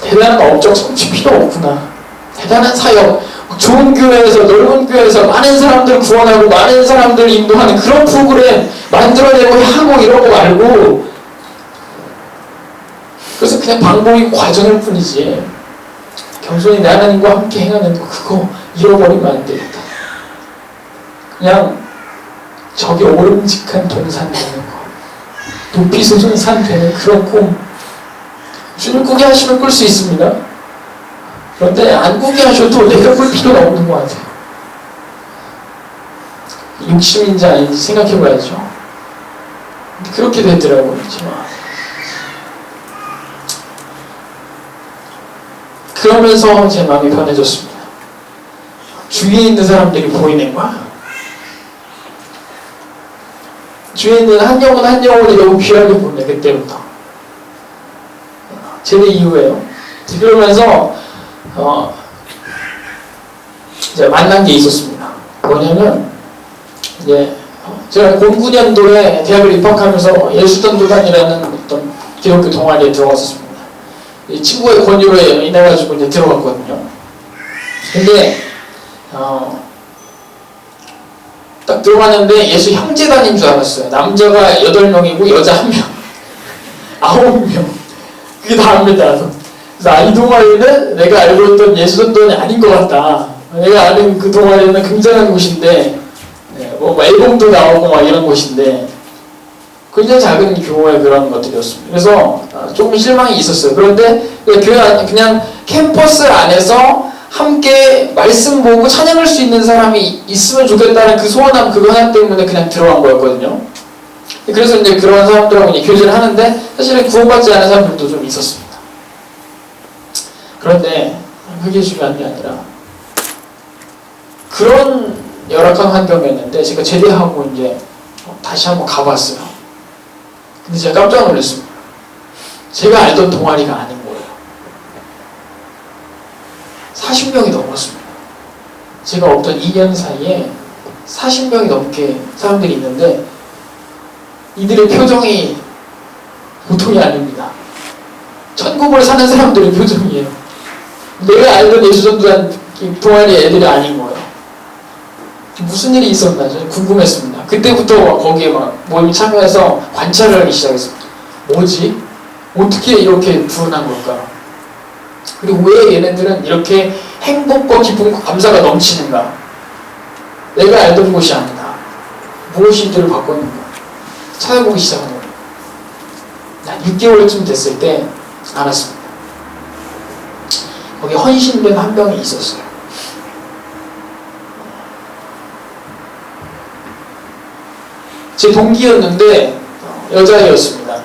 대단한 업적 성취 필요 없구나. 대단한 사역, 좋은 교회에서, 넓은 교회에서 많은 사람들 구원하고 많은 사람들 인도하는 그런 프로그램 만들어내고 하고 이러고 말고, 그래서 그냥 방법이 과정일 뿐이지 겸손히 내 하나님과 함께 행하는 거 그거 잃어버리면 안 되겠다. 그냥 저기 오름직한 동산 되는 거, 높이 솟은 산 되는 그런 꿈, 주님 꾸게 하시면 꿀 수 있습니다. 그런데 안 꾸게 하셔도 내가 꿀 필요가 없는 것 같아요. 욕심인지 아닌지 생각해 봐야죠. 그렇게 되더라고요. 그러면서 제 마음이 편해졌습니다. 주위에 있는 사람들이 보이는 거야. 주위에 있는 한 영혼이 너무 귀하게 보네. 그때부터 제대 이후에요. 그러면서 이제 만난 게 있었습니다. 뭐냐면 이제 제가 09년도에 대학을 입학하면서 예수전도단이라는 어떤 기독교 동아리에 들어갔었습니다. 이 친구의 권유로 인해가지고 이제 들어갔거든요. 근데 딱 들어갔는데 예수 형제단인 줄 알았어요. 남자가 8명이고 여자 1명, 9명. 그게 다입니다. 그래서 이 동아리는 내가 알고 있던 예수전도단이 아닌 것 같다. 내가 아는 그 동아리는 굉장한 곳인데, 뭐 앨범도 나오고 막 이런 곳인데, 굉장히 작은 규모의 그런 것들이었습니다. 그래서 조금 실망이 있었어요. 그런데 그냥 캠퍼스 안에서 함께 말씀 보고 찬양할 수 있는 사람이 있으면 좋겠다는 그 소원함 그거 하나 때문에 그냥 들어간 거였거든요. 그래서 이제 그런 사람들하고 이제 교제를 하는데 사실은 구원받지 않은 사람들도 좀 있었습니다. 그런데 그게 중요한 게 아니라 그런 열악한 환경이었는데 제가 제대하고 이제 다시 한번 가봤어요. 근데 제가 깜짝 놀랐습니다. 제가 알던 동아리가 아닌 거예요. 40명이 넘었습니다. 제가 없던 2년 사이에 40명이 넘게 사람들이 있는데 이들의 표정이 보통이 아닙니다. 천국을 사는 사람들의 표정이에요. 내가 알던 예수전도단 동아리 애들이 아닌 거예요. 무슨 일이 있었나 저는 궁금했습니다. 그때부터 거기에 막 모임에 참여해서 관찰을 하기 시작했습니다. 뭐지? 어떻게 이렇게 불운한 걸까? 그리고 왜 얘네들은 이렇게 행복과 기쁨과 감사가 넘치는가? 내가 알던 곳이 아니다. 무엇이 이들을 바꿨는가? 찾아보기 시작한 거예요. 한 6개월쯤 됐을 때 알았습니다. 거기 헌신된 한 명이 있었어요. 제 동기였는데 여자애였습니다.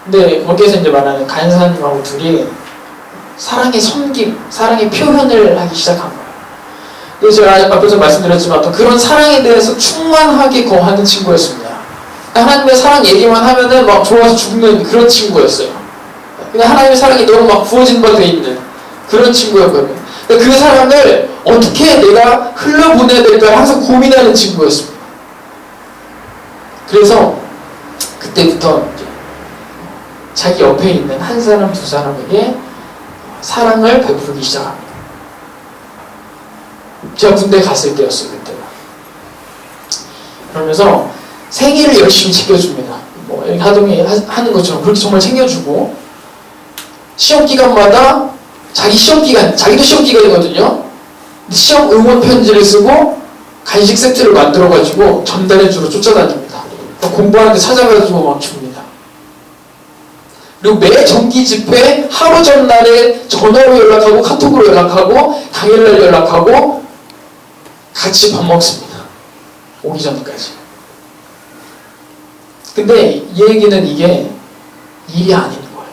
근데 거기에서 이제 말하는 간사님하고 둘이 사랑의 섬김, 사랑의 표현을 하기 시작한 거예요. 그래서 제가 앞에서 말씀드렸지만 또 그런 사랑에 대해서 충만하게 거하는 친구였습니다. 하나님의 사랑 얘기만 하면은 막 좋아서 죽는 그런 친구였어요. 근데 하나님의 사랑이 너무 막 부어진 바 돼 있는 그런 친구였거든요. 그 사랑을 어떻게 내가 흘려보내야 될까 항상 고민하는 친구였습니다. 그래서 그때부터 자기 옆에 있는 한 사람, 두 사람에게 사랑을 베풀기 시작합니다. 제가 군대 갔을 때였어요, 그때가. 그러면서 생일을 열심히 챙겨줍니다. 뭐 이렇게 하는 것처럼 그렇게 정말 챙겨주고 시험 기간마다 자기도 시험 기간이거든요. 시험 응원 편지를 쓰고 간식 세트를 만들어가지고 전달해주러 쫓아다닙니다. 공부하는데 찾아가지고 막 줍니다. 그리고 매 정기 집회 하루 전날에 전화로 연락하고 카톡으로 연락하고 당일날 연락하고 같이 밥 먹습니다. 오기 전까지. 근데 이 얘기는 이게 일이 아닌 거예요.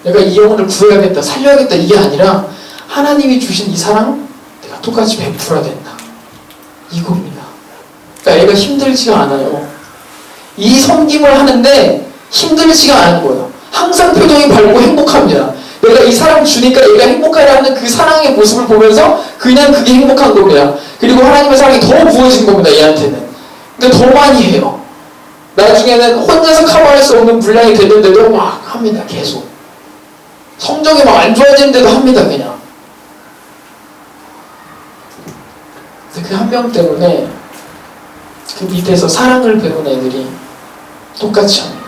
내가 이 영혼을 구해야겠다, 살려야겠다 이게 아니라 하나님이 주신 이 사랑 내가 똑같이 베풀어야 된다. 이겁니다. 그러니까 애가 힘들지가 않아요. 이 섬김을 하는데 힘들지가 않은 거예요. 항상 표정이 밝고 행복합니다. 내가 이 사랑 주니까 얘가 행복하려 하는 그 사랑의 모습을 보면서 그냥 그게 행복한 겁니다. 그리고 하나님의 사랑이 더 부어진 겁니다. 얘한테는. 근데 더 많이 해요. 나중에는 혼자서 커버할 수 없는 분량이 됐는데도 막 합니다. 계속. 성적이 막 안 좋아지는데도 합니다. 그냥. 그 한 명 때문에 그 밑에서 사랑을 배운 애들이 똑같이 합니다.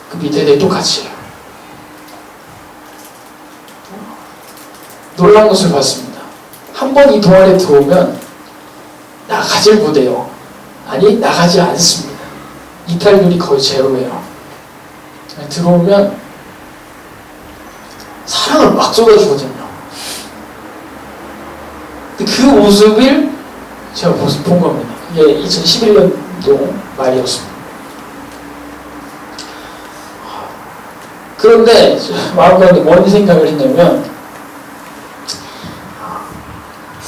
그 밑에 애들이 똑같이 해요. 놀라운 것을 봤습니다. 한 번 이 동아리에 들어오면 나가질 못해요. 아니 나가지 않습니다. 이탈률이 거의 제로예요. 들어오면 사랑을 막 쏟아주거든요. 근데 그 모습을 제가 본 겁니다. 이게 2011년도 말이었습니다. 그런데 마음가운데 뭔 생각을 했냐면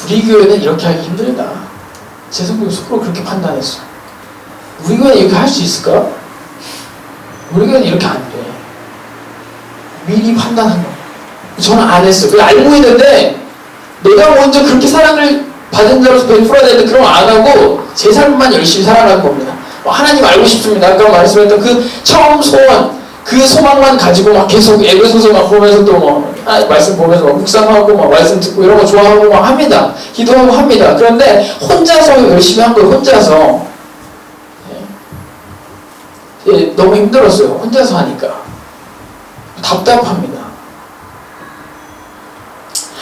우리 교회는 이렇게 하기 힘들다. 제 성격이 속으로 그렇게 판단했어. 우리 교회는 이렇게 할 수 있을까? 우리 교회는 이렇게 안 돼. 미리 판단한 거. 저는 안 했어요. 그걸 알고 있는데 내가 먼저 그렇게 사랑을 받은 자로서 베풀어야 되는데 그런 거 안 하고 제 삶만 열심히 살아가는 겁니다. 하나님 알고 싶습니다. 아까 말씀했던 그 처음 소원, 그 소망만 가지고 막 계속 에베소서 막 보면서 또 뭐 말씀 보면서 막 묵상하고 막 말씀 듣고 이런 거 좋아하고 막 합니다. 기도하고 합니다. 그런데 혼자서 열심히 한 거예요. 혼자서. 예, 너무 힘들었어요. 혼자서 하니까. 답답합니다.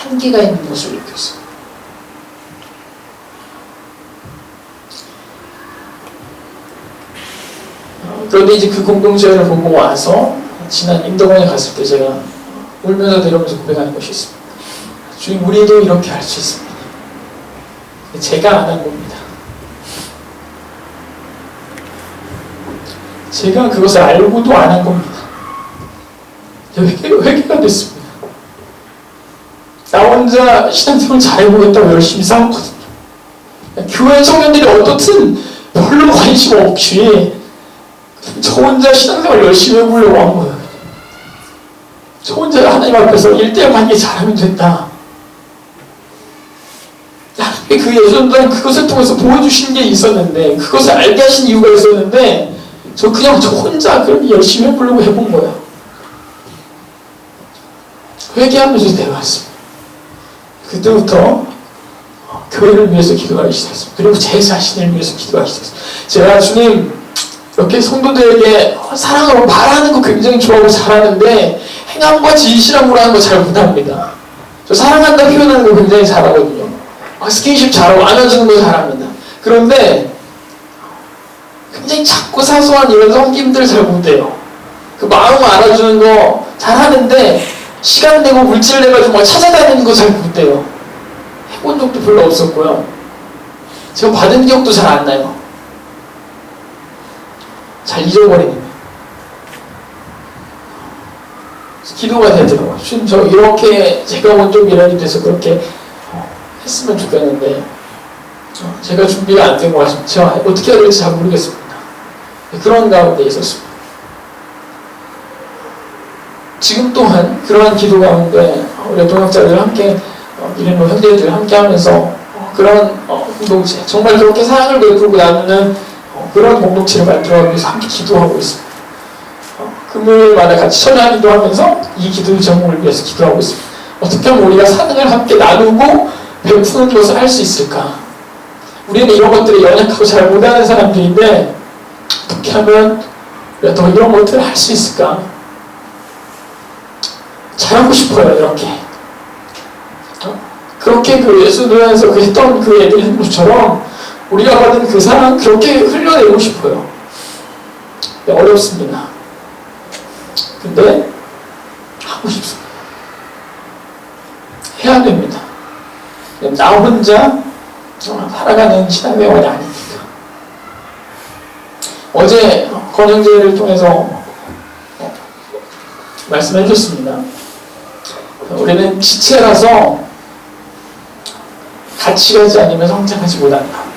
한계가 있는 것을 느꼈어요. 그런데 이제 그 공동체를 보고 와서 지난 임덕원에 갔을 때 제가 울면서 내려오면서 고백하는 것이 있습니다. 주님, 우리도 이렇게 할 수 있습니다. 제가 안 한 겁니다. 제가 그것을 알고도 안 한 겁니다. 회개가 됐습니다. 나 혼자 신앙생활 잘해보겠다고 열심히 싸웠거든요. 교회 청년들이 어떻든 별로 관심 없이 저 혼자 신앙생활 열심히 해보려고 한 거예요. 저 혼자 하나님 앞에서 1대1 관계 잘하면 된다. 하나님의 그 예전도는 그것을 통해서 보여주신 게 있었는데, 그것을 알게 하신 이유가 있었는데, 저 그냥 저 혼자 그렇게 열심히 해보려고 해본 거예요. 회개하면서 내려왔습니다. 그때부터 교회를 위해서 기도하기 시작했습니다. 그리고 제 자신을 위해서 기도하기 시작했습니다. 제가 주님, 이렇게 성도들에게 사랑으로 말하는 거 굉장히 좋아하고 잘하는데 행함과 진실함으로 하는 거 잘 못합니다. 저 사랑한다 표현하는 거 굉장히 잘하거든요. 스킨십 잘하고 안아주는 거 잘합니다. 그런데 굉장히 작고 사소한 이런 섬김들 잘 못해요. 그 마음 알아주는 거 잘하는데 시간 내고 물질 내가지고 막 찾아다니는 거 잘 못해요. 해본 적도 별로 없었고요. 제가 받은 기억도 잘 안 나요. 잘 잊어버리는 거예요. 기도가 되더라고요. 주님, 저 이렇게 제가 먼저 미련이 돼서 그렇게 했으면 좋겠는데 제가 준비가 안 된 것 같습니다. 제가 어떻게 해야 될지 잘 모르겠습니다. 그런 가운데 있었습니다. 지금 또한 그러한 기도 가운데 우리 동역자들 함께 이른로 형제들 함께 하면서 그런 공동체, 정말 그렇게 사랑을 베풀고 나누는 그런 공동체를 만들어가기 위해서 함께 기도하고 있습니다. 금요일마다 같이 천야 기도하면서 이 기도 제목을 위해서 기도하고 있습니다. 어떻게 하면 우리가 사랑을 함께 나누고 베푸는 것을 할 수 있을까? 우리는 이런 것들에 연약하고 잘 못하는 사람들인데 어떻게 하면 우리가 더 이런 것들을 할 수 있을까? 잘하고 싶어요. 이렇게 그렇게 그 예수님에서 했던 그 애들 행동처럼 우리가 받은 그 사랑 그렇게 흘려내고 싶어요. 어렵습니다. 근데 하고 싶습니다. 해야 됩니다. 나 혼자 살아가는 신앙생활이 아닙니다. 어제 권영재를 통해서 말씀해 주셨습니다. 우리는 지체라서 같이 가지 않으면 성장하지 못한다.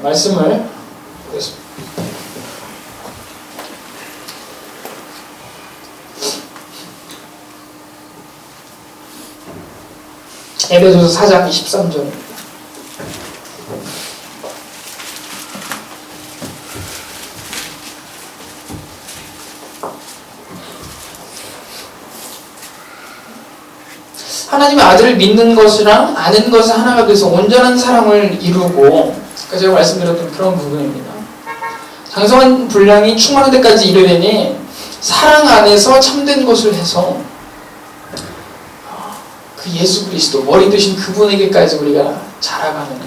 말씀을 보겠습니다. 에베소서 4장 23절입니다. 하나님의 아들을 믿는 것이랑 아는 것이 하나가 돼서 온전한 사랑을 이루고, 제가 말씀드렸던 그런 부분입니다. 장성한 분량이 충만한 데까지 이르려니 사랑 안에서 참된 것을 해서 그 예수 그리스도 머리 되신 그분에게까지 우리가 자라가는 것,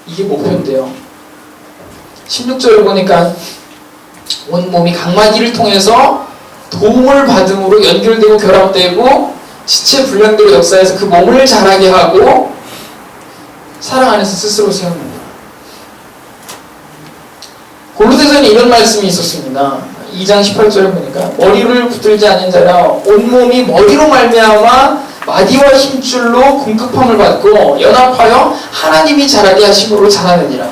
이게 목표인데요. 16절을 보니까 온 몸이 각마디를 통해서 도움을 받음으로 연결되고 결합되고 지체 분량대로 역사해서 그 몸을 자라게 하고 사랑 안에서 스스로 세웁니다. 골로새서는 이런 말씀이 있었습니다. 2장 18절에 보니까 머리를 붙들지 않은 자라 온몸이 머리로 말미암아 마디와 힘줄로 공급함을 받고 연합하여 하나님이 자라게 하심으로 자라느니라.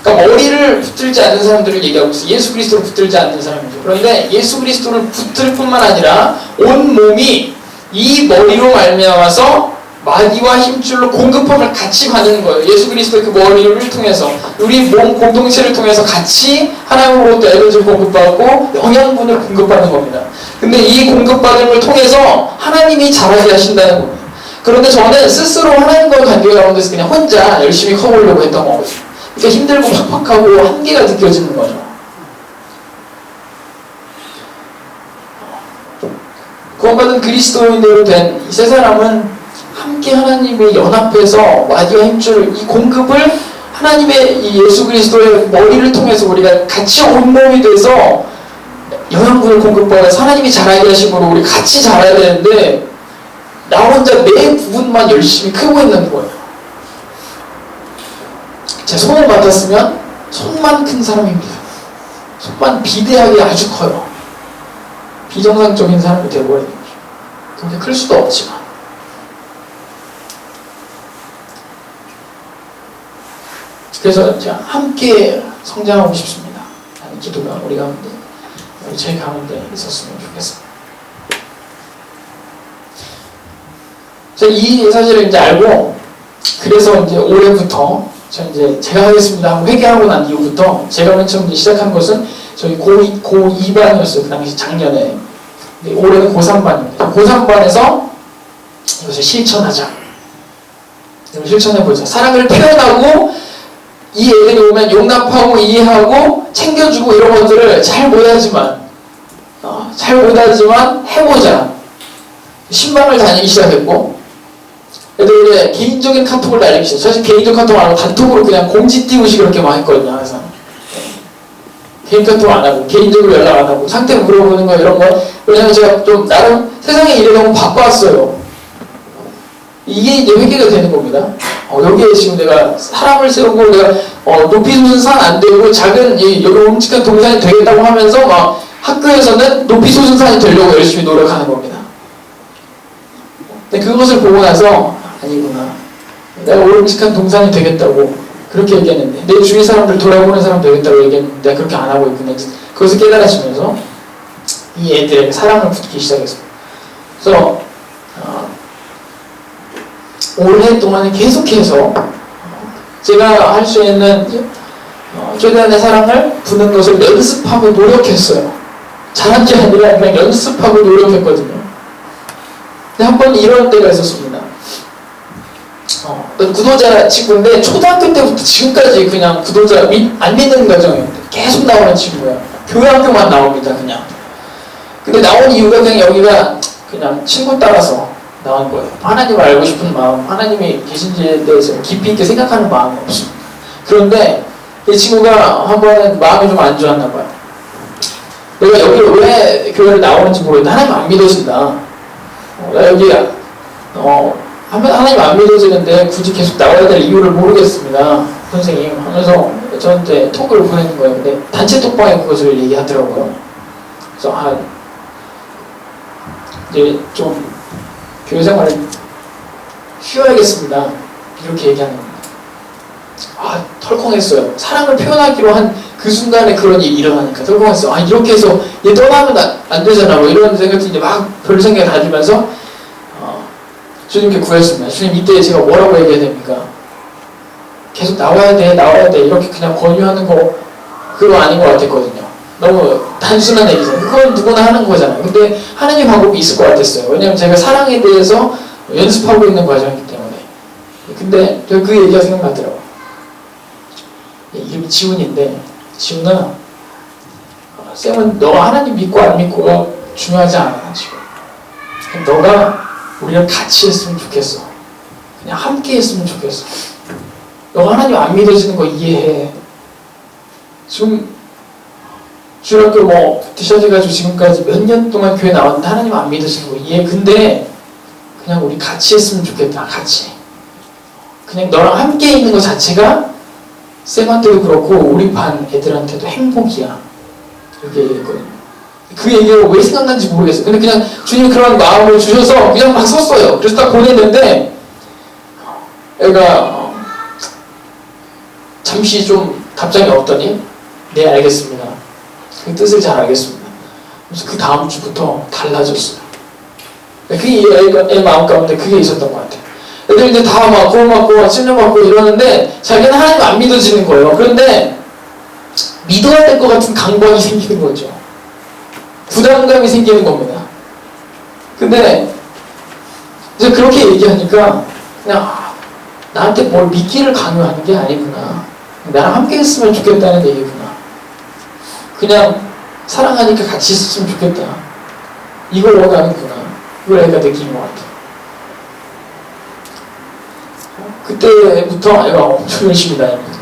그러니까 머리를 붙들지 않는 사람들을 얘기하고 있어요. 예수 그리스도를 붙들지 않는 사람이죠. 그런데 예수 그리스도를 붙들 뿐만 아니라 온 몸이 이 머리로 말미암아서 마디와 힘줄로 공급함을 같이 받는 거예요. 예수 그리스도의 그 머리를 통해서 우리 몸 공동체를 통해서 같이 하나님으로부터 에너지를 공급받고 영양분을 공급받는 겁니다. 근데 이 공급받음을 통해서 하나님이 자라게 하신다는 겁니다. 그런데 저는 스스로 하나님과의 관계 가운데서 그냥 혼자 열심히 커보려고 했던 거거든요. 그러니까 힘들고 팍팍하고 한계가 느껴지는 거죠. 구원받은 그리스도인으로 된 이 세 사람은 함께 하나님의 연합해서 마디와 힘줄 이 공급을 하나님의 이 예수 그리스도의 머리를 통해서 우리가 같이 온몸이 돼서 영양분을 공급받아서 하나님이 자라게 하심으로 우리 같이 자라야 되는데 나 혼자 내 부분만 열심히 크고 있는 거예요. 제 손을 맡았으면 손만 큰 사람입니다. 손만 비대하게 아주 커요. 비정상적인 사람이 되어버리는 거죠. 그렇게 클 수도 없지만. 그래서 제가 함께 성장하고 싶습니다. 하는 기도가 우리 가운데, 제 가운데 있었으면 좋겠습니다. 제가 이 사실을 이제 알고, 그래서 이제 올해부터 제가 하겠습니다 하고 회개하고 난 이후부터 제가 맨 처음 시작한 것은 저희 고2반이었어요. 그 당시 작년에. 근데 올해는 고3반입니다. 고3반에서 이것을 실천하자. 이걸 실천해보자. 사랑을 표현하고 이 애들이 오면 용납하고 이해하고 챙겨주고 이런 것들을 잘 못하지만 해보자. 신방을 다니기 시작했고 애들이 개인적인 카톡을 날리기 시작했어요. 사실 개인적 카톡 안 하고 단톡으로 그냥 공지 띄우시 그렇게 많이 했거든요. 항상 개인 카톡 안 하고 개인적으로 연락 안 하고 상태 물어보는 거 이런 거. 왜냐면 제가 좀 나름 세상의 일에 너무 바빴어요. 이게 이제 회개가 되는 겁니다. 여기에 지금 내가 사람을 세우고 내가 높이 솟은 산 안 되고 작은 여기 움직한 동산이 되겠다고 하면서 막 학교에서는 높이 솟은 산이 되려고 열심히 노력하는 겁니다. 근데 그것을 보고 나서 아니구나. 내가 움직한 동산이 되겠다고 그렇게 얘기했는데 내 주위 사람들 돌아보는 사람 되겠다고 얘기했는데 내가 그렇게 안 하고 있구나. 그것을 깨달아지면서 이 애들에게 사랑을 붙기 시작했습니다. 그래서 올해 동안에 계속해서 제가 할 수 있는 최대한의 사랑을 부는 것을 연습하고 노력했어요. 잘한 게 아니라 그냥 연습하고 노력했거든요. 근데 한 번 이런 때가 있었습니다. 구도자 친구인데 초등학교 때부터 지금까지 그냥 구도자 안 믿는 가정이었는데 계속 나오는 친구야. 교회 학교만 나옵니다. 그냥 근데 나온 이유가 그냥 여기가 그냥 친구 따라서 나온 거예요. 하나님을 알고 싶은 마음, 하나님이 계신지에 대해서 깊이 있게 생각하는 마음이 없습니다. 그런데 이 친구가 한 번은 마음이 좀 안 좋았나 봐요. 내가 여기 왜 교회를 나오는지 모르겠는데 하나님 안 믿어진다. 나 여기 하나님 안 믿어지는데 굳이 계속 나와야 될 이유를 모르겠습니다. 선생님 하면서 저한테 톡을 보내는 거예요. 근데 단체 톡방에 그것을 얘기하더라고요. 그래서 이제 좀 교회 생활을 쉬어야겠습니다. 이렇게 얘기하는 겁니다. 털컹했어요. 사랑을 표현하기로 한 그 순간에 그런 일이 일어나니까 털컹했어요. 이렇게 해서 얘 떠나면 안 되잖아. 뭐 이런 생각이 이제 막 별 생각을 가지면서 주님께 구했습니다. 주님 이때 제가 뭐라고 얘기해야 됩니까? 계속 나와야 돼 이렇게 그냥 권유하는 거 그거 아닌 것 같았거든요. 너무 단순한 얘기잖아요. 그건 누구나 하는 거잖아요. 근데 하나님 방법이 있을 것 같았어요. 왜냐면 제가 사랑에 대해서 연습하고 있는 과정이기 때문에. 근데 그 얘기가 생각나더라고요. 이름이 지훈인데 지훈아, 쌤은 너가 하나님 믿고 안 믿고가 중요하지 않아 지금. 너가 우리랑 같이 했으면 좋겠어. 그냥 함께 했으면 좋겠어. 너가 하나님 안 믿어지는 거 이해해. 지금 중학교 디셔츠가지고 지금까지 몇 년 동안 교회 나왔는데 하나님 안 믿으시는 거 이해. 근데 그냥 우리 같이 했으면 좋겠다. 같이. 그냥 너랑 함께 있는 것 자체가 쌤한테도 그렇고 우리 반 애들한테도 행복이야. 이렇게 얘기했거든요. 그 얘기가 왜 생각난지 모르겠어요. 근데 그냥 주님이 그런 마음을 주셔서 그냥 막 썼어요. 그래서 딱 보냈는데 애가 잠시 좀 답장이 없더니 네 알겠습니다. 그 뜻을 잘 알겠습니다. 그래서 그 다음 주부터 달라졌어요. 애 마음 가운데 그게 있었던 것 같아요. 애들 이제 다 막 고맙고 찔려받고 이러는데 자기는 하나님 안 믿어지는 거예요. 그런데 믿어야 될 것 같은 강박이 생기는 거죠. 부담감이 생기는 겁니다. 근데 이제 그렇게 얘기하니까 그냥 나한테 뭘 믿기를 강요하는 게 아니구나. 나랑 함께 했으면 좋겠다는 얘기구나. 그냥 사랑하니까 같이 있었으면 좋겠다. 이걸 원하는구나. 이걸 애가 느낀 것 같아요. 그때부터 애가 엄청 열심히 다닙니다.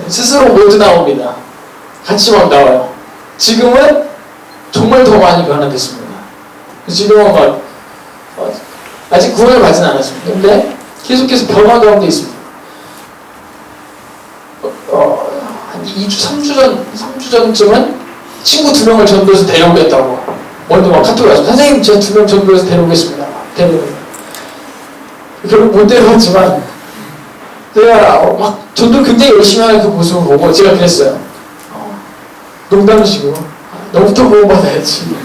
스스로 모두 나옵니다. 같이 막 나와요. 지금은 정말 더 많이 변화됐습니다. 지금은 아직 구원을 받진 않았습니다. 근데 계속해서 변화 가운데 있습니다. 한 2주, 3주 전쯤은 친구 2명을 전도해서 데려오겠다고 먼저 막 카톡을 왔어요. 선생님 제가 2명 전도해서 데려오겠습니다. 결국 못 데려왔지만 제가 막 전도를 굉장히 열심히 하는 그 모습을 보고 제가 그랬어요. 농담이시고 너부터 구원받아야지.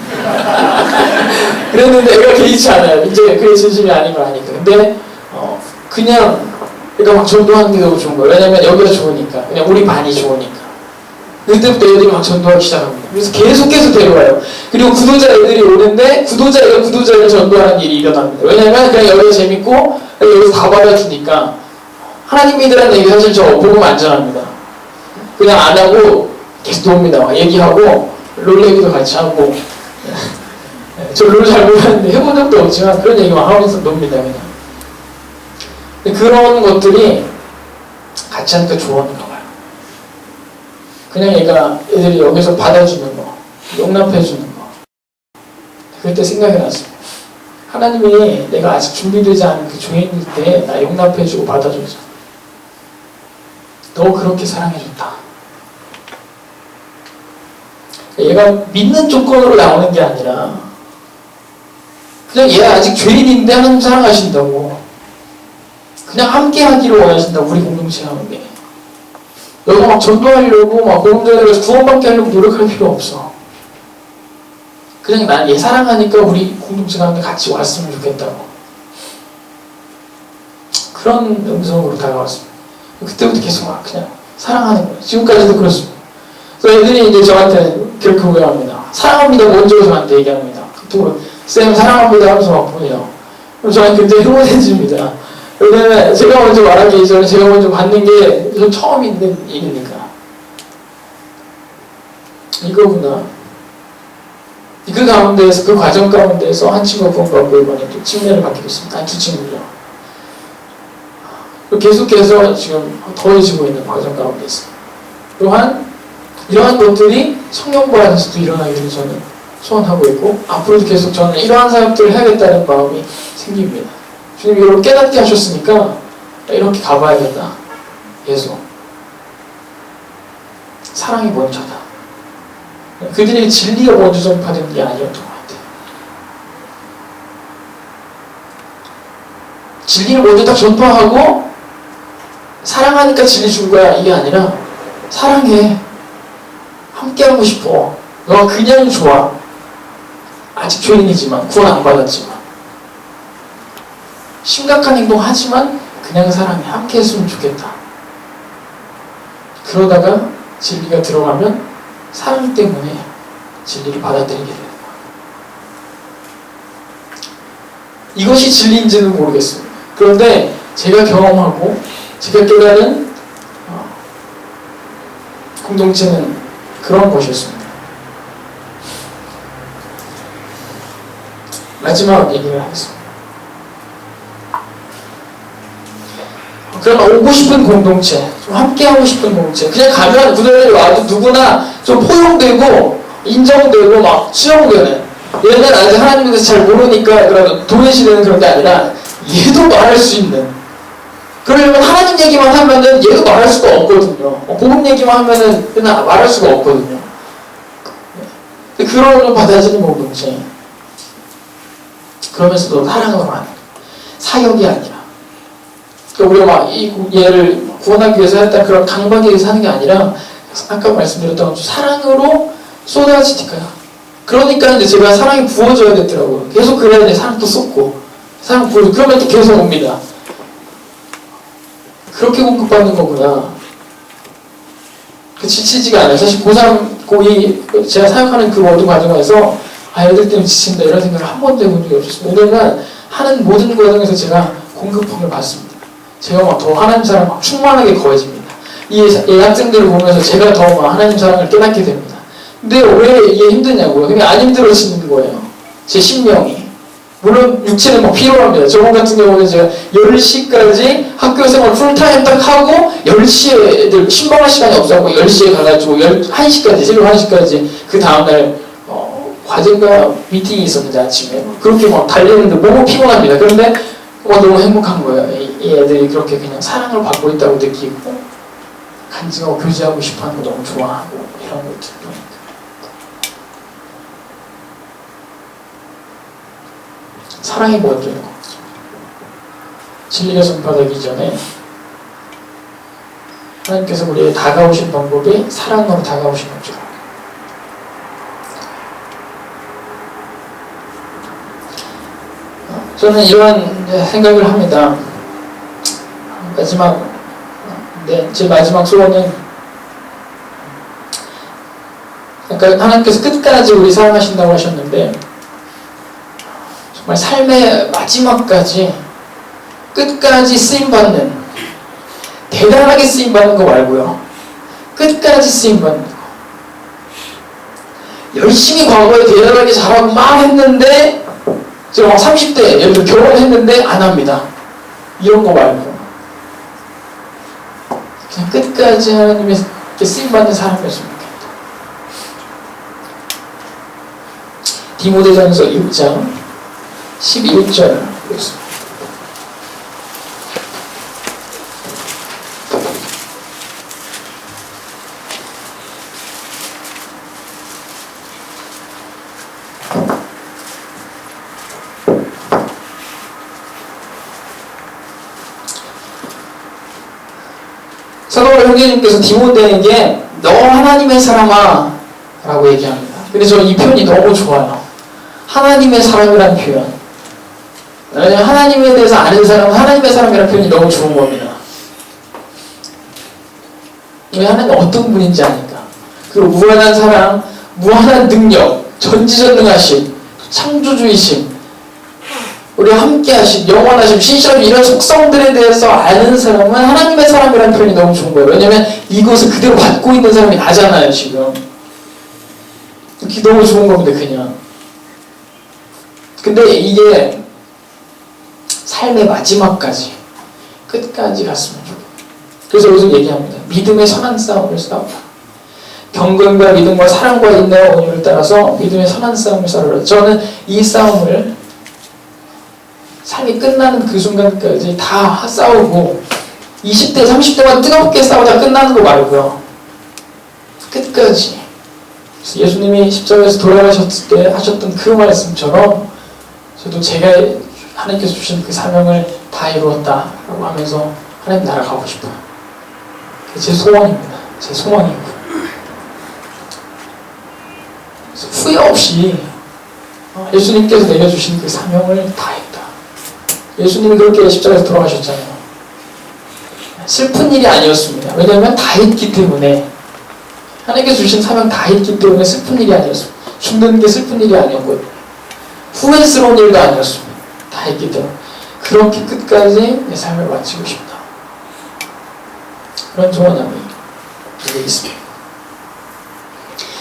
그랬는데 애가 개의치 않아요. 이제 그게 진심이 아닌 걸 아니까. 근데 그냥 애가 막 전도하는 게 너무 좋은 거예요. 왜냐면 여기가 좋으니까. 그냥 우리 반이 좋으니까. 그때부터 애들이 막 전도하기 시작합니다. 그래서 계속해서 데려와요. 그리고 구도자 애들이 오는데 구도자를 전도하는 일이 일어납니다. 왜냐면 그냥 여기가 재밌고 여기서 다 받아주니까 하나님 믿으라는 얘기 사실 저 복음 안전합니다. 그냥 안 하고 계속 놉니다. 얘기하고 롤 얘기도 같이 하고 저 롤 잘 모르는데 해본 적도 없지만 그런 얘기만 하면서 놉니다. 그냥. 근데 그런 것들이 같이 하니까 좋았는가 봐요. 그냥 애들이 여기서 받아주는 거, 용납해주는 거. 그때 생각이 났어요. 하나님이 내가 아직 준비되지 않은 그 죄인일 때 나 용납해주고 받아줘서 너 그렇게 사랑해줬다. 얘가 믿는 조건으로 나오는 게 아니라 그냥 얘 아직 죄인인데 하나님 사랑하신다고 그냥 함께 하기를 원하신다고. 우리 공동체 하는데 너가 막 전도하려고 막 공동체에서 구원받게 하려고 노력할 필요 없어. 그냥 난 얘 사랑하니까 우리 공동체 가운데 같이 왔으면 좋겠다고. 그런 음성으로 다가왔습니다. 그때부터 계속 막 그냥 사랑하는 거예요. 지금까지도 그렇습니다. 그래서 애들이 이제 저한테 그렇게 고백합니다. 사랑합니다. 먼저 저한테 얘기합니다. 카톡으로 쌤 사랑합니다 하면서 막 보내요. 그럼 저는 굉장히 흥분해집니다. 왜냐면 제가 먼저 말하기 이전에 제가 먼저 받는 게 전 처음 있는 일이니까. 이거구나. 그 가운데에서, 그 과정 가운데에서 한 친구가 구원받고 이번에 또 침례를 받게 됐습니다. 두 친구요. 계속해서 지금 더해지고 있는 과정 가운데 있습니다. 또한 이러한 것들이 성령부 안에서도 일어나기를 저는 소원하고 있고, 앞으로도 계속 저는 이러한 사역들을 해야겠다는 마음이 생깁니다. 주님 이걸 깨닫게 하셨으니까 이렇게 가봐야겠다. 계속 사랑이 먼저다. 그들에게 진리가 먼저 전파되는 게 아니었던 것 같아요. 진리를 먼저 딱 전파하고 사랑하니까 진리 준 거야, 이게 아니라 사랑해, 함께하고 싶어, 너가 그냥 좋아, 아직 죄인이지만 구원 안 받았지만 심각한 행동 하지만 그냥 사랑해, 함께 했으면 좋겠다. 그러다가 진리가 들어가면 사랑 때문에 진리를 받아들이게 되는 거예요. 이것이 진리인지는 모르겠습니다. 그런데 제가 경험하고 제가 깨달은 공동체는 그런 것이었습니다. 마지막 얘기를 하겠습니다. 그럼 오고 싶은 공동체, 좀 함께하고 싶은 공동체, 그냥 가면 구절들이 와도 누구나 좀 포용되고 인정되고 막 수용되는, 얘는 아직 하나님에 대해서 잘 모르니까 그런 도외시되는 그런 게 아니라 얘도 말할 수 있는, 그러려면 하나님 얘기만 하면은 얘도 말할 수가 없거든요. 복음 얘기만 하면은 그냥 말할 수가 없거든요. 그런 걸 받아들이는 공동체, 그러면서도 사랑으로 하는, 사역이 아니라, 우리가 막 얘를 구원하기 위해서 했던 그런 강박에 의해서 하는 게 아니라, 아까 말씀드렸던 것처럼 사랑으로 쏟아지니까요. 그러니까 이제 제가 사랑이 부어져야 되더라고요. 계속 그래야 돼. 사랑도 쏟고, 사랑 부어져. 그러면 또 계속 옵니다. 그렇게 공급받는 거구나. 지치지가 않아요. 사실 고3, 고2, 제가 사역하는 그 모든 과정에서 애들 때문에 지친다 이런 생각을 한 번도 해본 적이 없었습니다. 오늘은 하는 모든 과정에서 제가 공급함을 받습니다. 제가 막 더 하나님 사랑 막 충만하게 거해집니다. 이 학생들을 보면서 제가 더 막 하나님 사랑을 깨닫게 됩니다. 근데 왜 이게 힘드냐고요? 그냥 안 힘들어지는 거예요. 제 심령이. 물론 육체는 막 필요합니다. 저번 같은 경우는 제가 10시까지 학교 생활 풀타임 딱 하고 10시에 애들 신방할 시간이 없어서 10시에 가가지고 1시까지, 새벽 1시까지 그 다음날 과제가 미팅이 있었는데 아침에 그렇게 막 달리는데 너무 피곤합니다. 그런데 너무 행복한 거예요. 이 애들이 그렇게 그냥 사랑을 받고 있다고 느끼고 간증하고 교제하고 싶어하는 거 너무 좋아하고 이런 것들 보니까 사랑이 먼저인 것 같습니다. 진리가 전파되기 전에 하나님께서 우리에게 다가오신 방법이 사랑으로 다가오신 거죠. 저는 이러한 생각을 합니다. 제 마지막 소원은, 그러니까 하나님께서 끝까지 우리 사랑하신다고 하셨는데, 정말 삶의 마지막까지 끝까지 쓰임받는, 대단하게 쓰임받는 거 말고요, 끝까지 쓰임받는 거. 열심히 과거에 대단하게 잘하고 막 했는데 제가 막 30대 예를 들어 결혼했는데 안 합니다. 이런 거 말고 그냥 끝까지 하나님의 쓰임받는 사람이었으면 좋겠다. 디모데전서 6장 11절 보겠습니다. 사도 바울 형제님께서 디모데에게 너 하나님의 사람아 라고 얘기합니다. 근데 저는 이 표현이 너무 좋아요. 하나님의 사람이라는 표현. 왜냐하면 하나님에 대해서 아는 사람은 하나님의 사람이라는 표현이 너무 좋은 겁니다. 왜 하나님은 어떤 분인지 아니까. 그리고 무한한 사랑, 무한한 능력, 전지전능하심, 창조주이심, 우리와 함께하심, 영원하심, 신실함, 이런 속성들에 대해서 아는 사람은 하나님의 사람이라는 표현이 너무 좋은 거예요. 왜냐면 이것을 그대로 받고 있는 사람이 나잖아요, 지금. 이게 너무 좋은 겁니다, 그냥. 근데 이게 삶의 마지막까지 끝까지 갔으면 좋겠어요. 그래서 여기서 얘기합니다. 믿음의 선한 싸움을 싸우라. 경건과 믿음과 사랑과 인내와 온유를 따라서 믿음의 선한 싸움을 싸우라. 저는 이 싸움을 삶이 끝나는 그 순간까지 다 싸우고 20대, 30대만 뜨겁게 싸우다 끝나는 거 말고요. 끝까지. 예수님이 십자가에서 돌아가셨을 때 하셨던 그 말씀처럼 저도 제가 하나님께서 주신 그 사명을 다 이루었다라고 하면서 하나님 나라 가고 싶어요. 제 소원입니다. 제 소망이고 후회 없이 예수님께서 내려주신 그 사명을 다 했다. 예수님이 그렇게 십자가에서 돌아가셨잖아요. 슬픈 일이 아니었습니다. 왜냐하면 다 했기 때문에 하나님께서 주신 사명 다 했기 때문에 슬픈 일이 아니었습니다. 죽는 게 슬픈 일이 아니었고요. 후회스러운 일도 아니었습니다. 다 했기 때문에 그렇게 끝까지 내 삶을 마치고 싶다. 그런 소원함이 있습니다.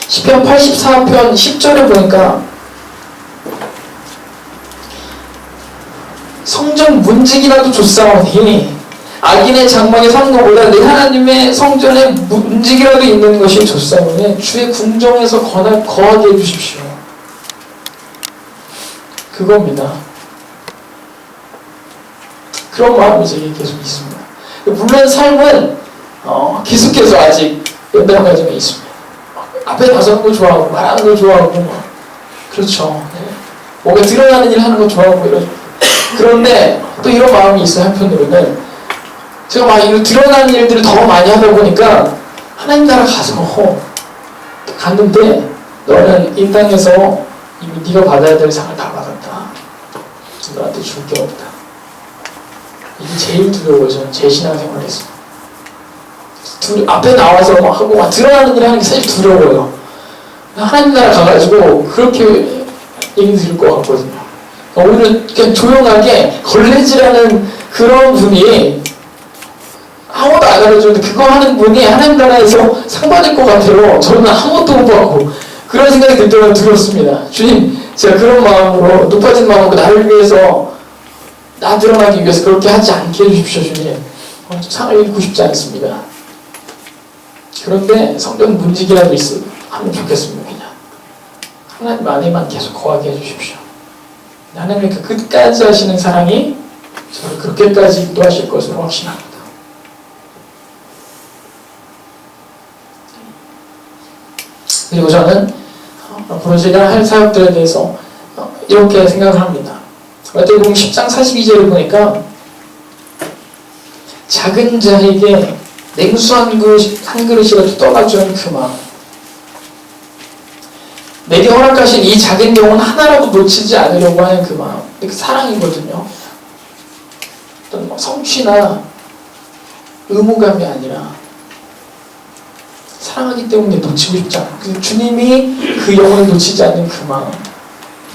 시편 84편 10절에 보니까 성전 문지기라도 좋사오니 악인의 장막에 사는 것보다 내 하나님의 성전에 문지기라도 있는 것이 좋사오니 주의 궁정에서 거하게 해주십시오. 그겁니다. 그런 마음이 제게 계속 있습니다. 물론 삶은 계속해서 아직 연단 과정에 있습니다. 앞에 나서는 거 좋아하고 말하는 거 좋아하고 그렇죠. 네. 뭔가 드러나는 일 하는 거 좋아하고 이러죠. 그런데 또 이런 마음이 있어요. 한편으로는 제가 막 이런 드러나는 일들을 더 많이 하다 보니까 하나님 나라 가서 갔는데 너는 이 땅에서 이미 네가 받아야 될 상을 다 받았다. 너한테 줄 게 없다. 이게 제일 두려워요. 저는 제 신앙생활을 했습니다. 앞에 나와서 막 하고 막 드러나는 일 하는 게 사실 두려워요. 하나님 나라 가가지고 그렇게 얘기 드릴 것 같거든요. 오히려 그냥 조용하게 걸레질하는 그런 분이 아무도 안 알아주는데 그거 하는 분이 하나님 나라에서 상 받을 것 같아요. 저는 아무것도 못 받고 그런 생각이 들 때마다 들었습니다. 주님, 제가 그런 마음으로 높아진 마음으로 나를 위해서 나 드러나기 위해서 그렇게 하지 않게 해주십시오. 주님, 상을 잃고 싶지 않습니다. 그런데 성전 문지기라도 하면 좋겠습니다. 그냥 하나님 안에만 계속 거하게 해주십시오. 하나님의 그 끝까지 하시는 사랑이 저를 그렇게까지 인도하실 것으로 확신합니다. 그리고 저는 앞으로 제가 할 사역들에 대해서 이렇게 생각을 합니다. 마태복음 10장 42절을 보니까 작은 자에게 냉수 한 그릇이라도 떠가주는 그 마음, 내게 허락하신 이 작은 영혼 하나라도 놓치지 않으려고 하는 그 마음, 그 사랑이거든요. 어떤 성취나 의무감이 아니라 사랑하기 때문에 놓치고 싶지 않아요. 주님이 그 영혼을 놓치지 않는 그 마음,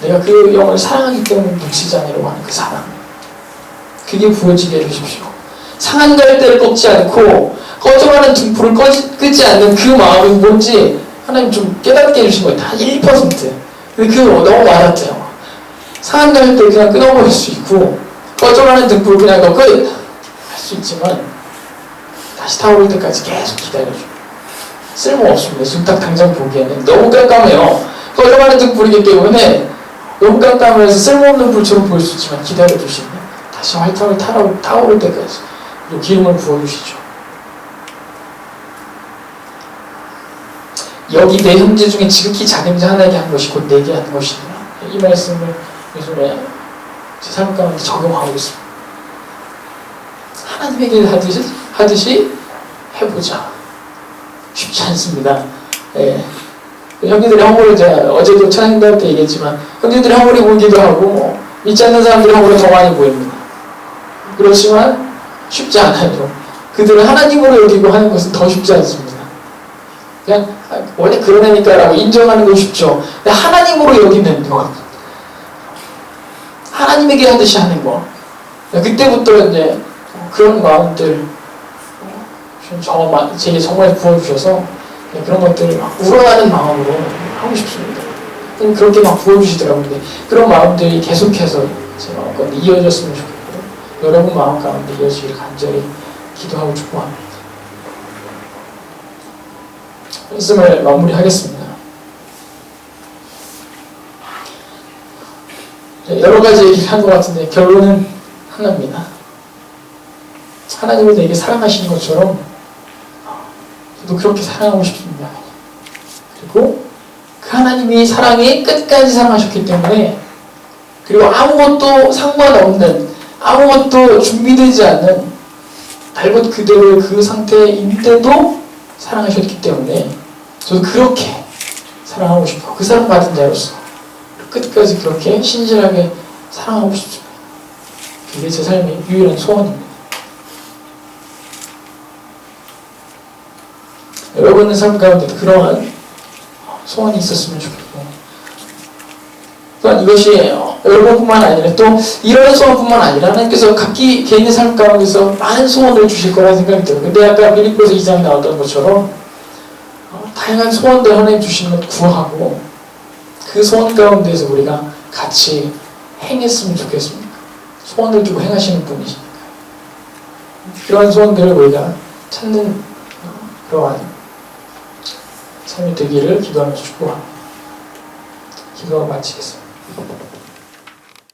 내가 그 영혼을 사랑하기 때문에 놓치지 않으려고 하는 그 사랑, 그게 부어지게 해주십시오. 상한 갈대를 꺾지 않고 꺼져가는 등불을 끄지 않는 그 마음이 뭔지 하나님 좀 깨닫게 해주신 거예요. 한 1%. 근데 그거 너무 와닿대요. 상한 갈대 그냥 끊어버릴 수 있고 꺼져가는 등불을 그냥 너 할 수 있지만 다시 타오를 때까지 계속 기다려줘. 쓸모없습니다. 지금 딱 당장 보기에는 너무 깜깜해요. 꺼져가는 등불이기 때문에 너무 깜깜해서 쓸모없는 불처럼 보일 수 있지만 기다려주시면 다시 활탕을 타오를 때까지 그리고 기름을 부어주시죠. 여기 내 형제 중에 지극히 작은 자 하나에게 한 것이 곧 내게 한 것이니라. 이 말씀을 요즘에 제 삶 가운데 적용하고 있습니다. 하나님에게 하듯이 해보자. 쉽지 않습니다. 예. 형제들이 허물을 제가 어제도 찬양할 때 얘기했지만 형제들이 허물이 보이기도 하고 믿지 않는 사람들이 허물이 더 많이 보입니다. 그렇지만 쉽지 않아요. 그들을 하나님으로 여기고 하는 것은 더 쉽지 않습니다. 그냥 원래 그런 애니까 라고 인정하는 건 쉽죠. 근데 하나님으로 여기는 것, 하나님에게 하듯이 하는 거, 그때부터 이제 그런 마음들 제게 정말 부어주셔서 그런 것들을 막 우러나는 마음으로 하고 싶습니다. 그렇게 막 부어주시더라고요. 근데 그런 마음들이 계속해서 제 마음 가운데 이어졌으면 좋겠고 여러분 마음 가운데 이어지기를 간절히 기도하고 축복합니다. 말씀을 마무리하겠습니다. 여러 가지 얘기를 한 것 같은데 결론은 하나입니다. 하나님을 내게 사랑하시는 것처럼 저도 그렇게 사랑하고 싶습니다. 그리고 그 하나님이 사랑에 끝까지 사랑하셨기 때문에 그리고 아무것도 상관없는 아무것도 준비되지 않는 발벗 그대로의 그 상태인데도 사랑하셨기 때문에 저도 그렇게 사랑하고 싶어. 그 사랑받은 자로서 끝까지 그렇게 신실하게 사랑하고 싶습니다. 그게 제 삶의 유일한 소원입니다. 여러분의 삶 가운데도 그러한 소원이 있었으면 좋겠고 또한 이것이 여러분뿐만 아니라 또 이런 소원뿐만 아니라 하나님께서 각기 개인의 삶 가운데서 많은 소원을 주실 거라는 생각이 들어요. 근데 아까 빌립보서 2장에 나왔던 것처럼 다양한 소원들 하나님 주시는 것 구하고 그 소원 가운데서 우리가 같이 행했으면 좋겠습니다. 소원을 두고 행하시는 분이시니까 그러한 소원들을 우리가 찾는 그러한 삶이 되기를 기도하면서 축복합니다. 기도하고 마치겠습니다.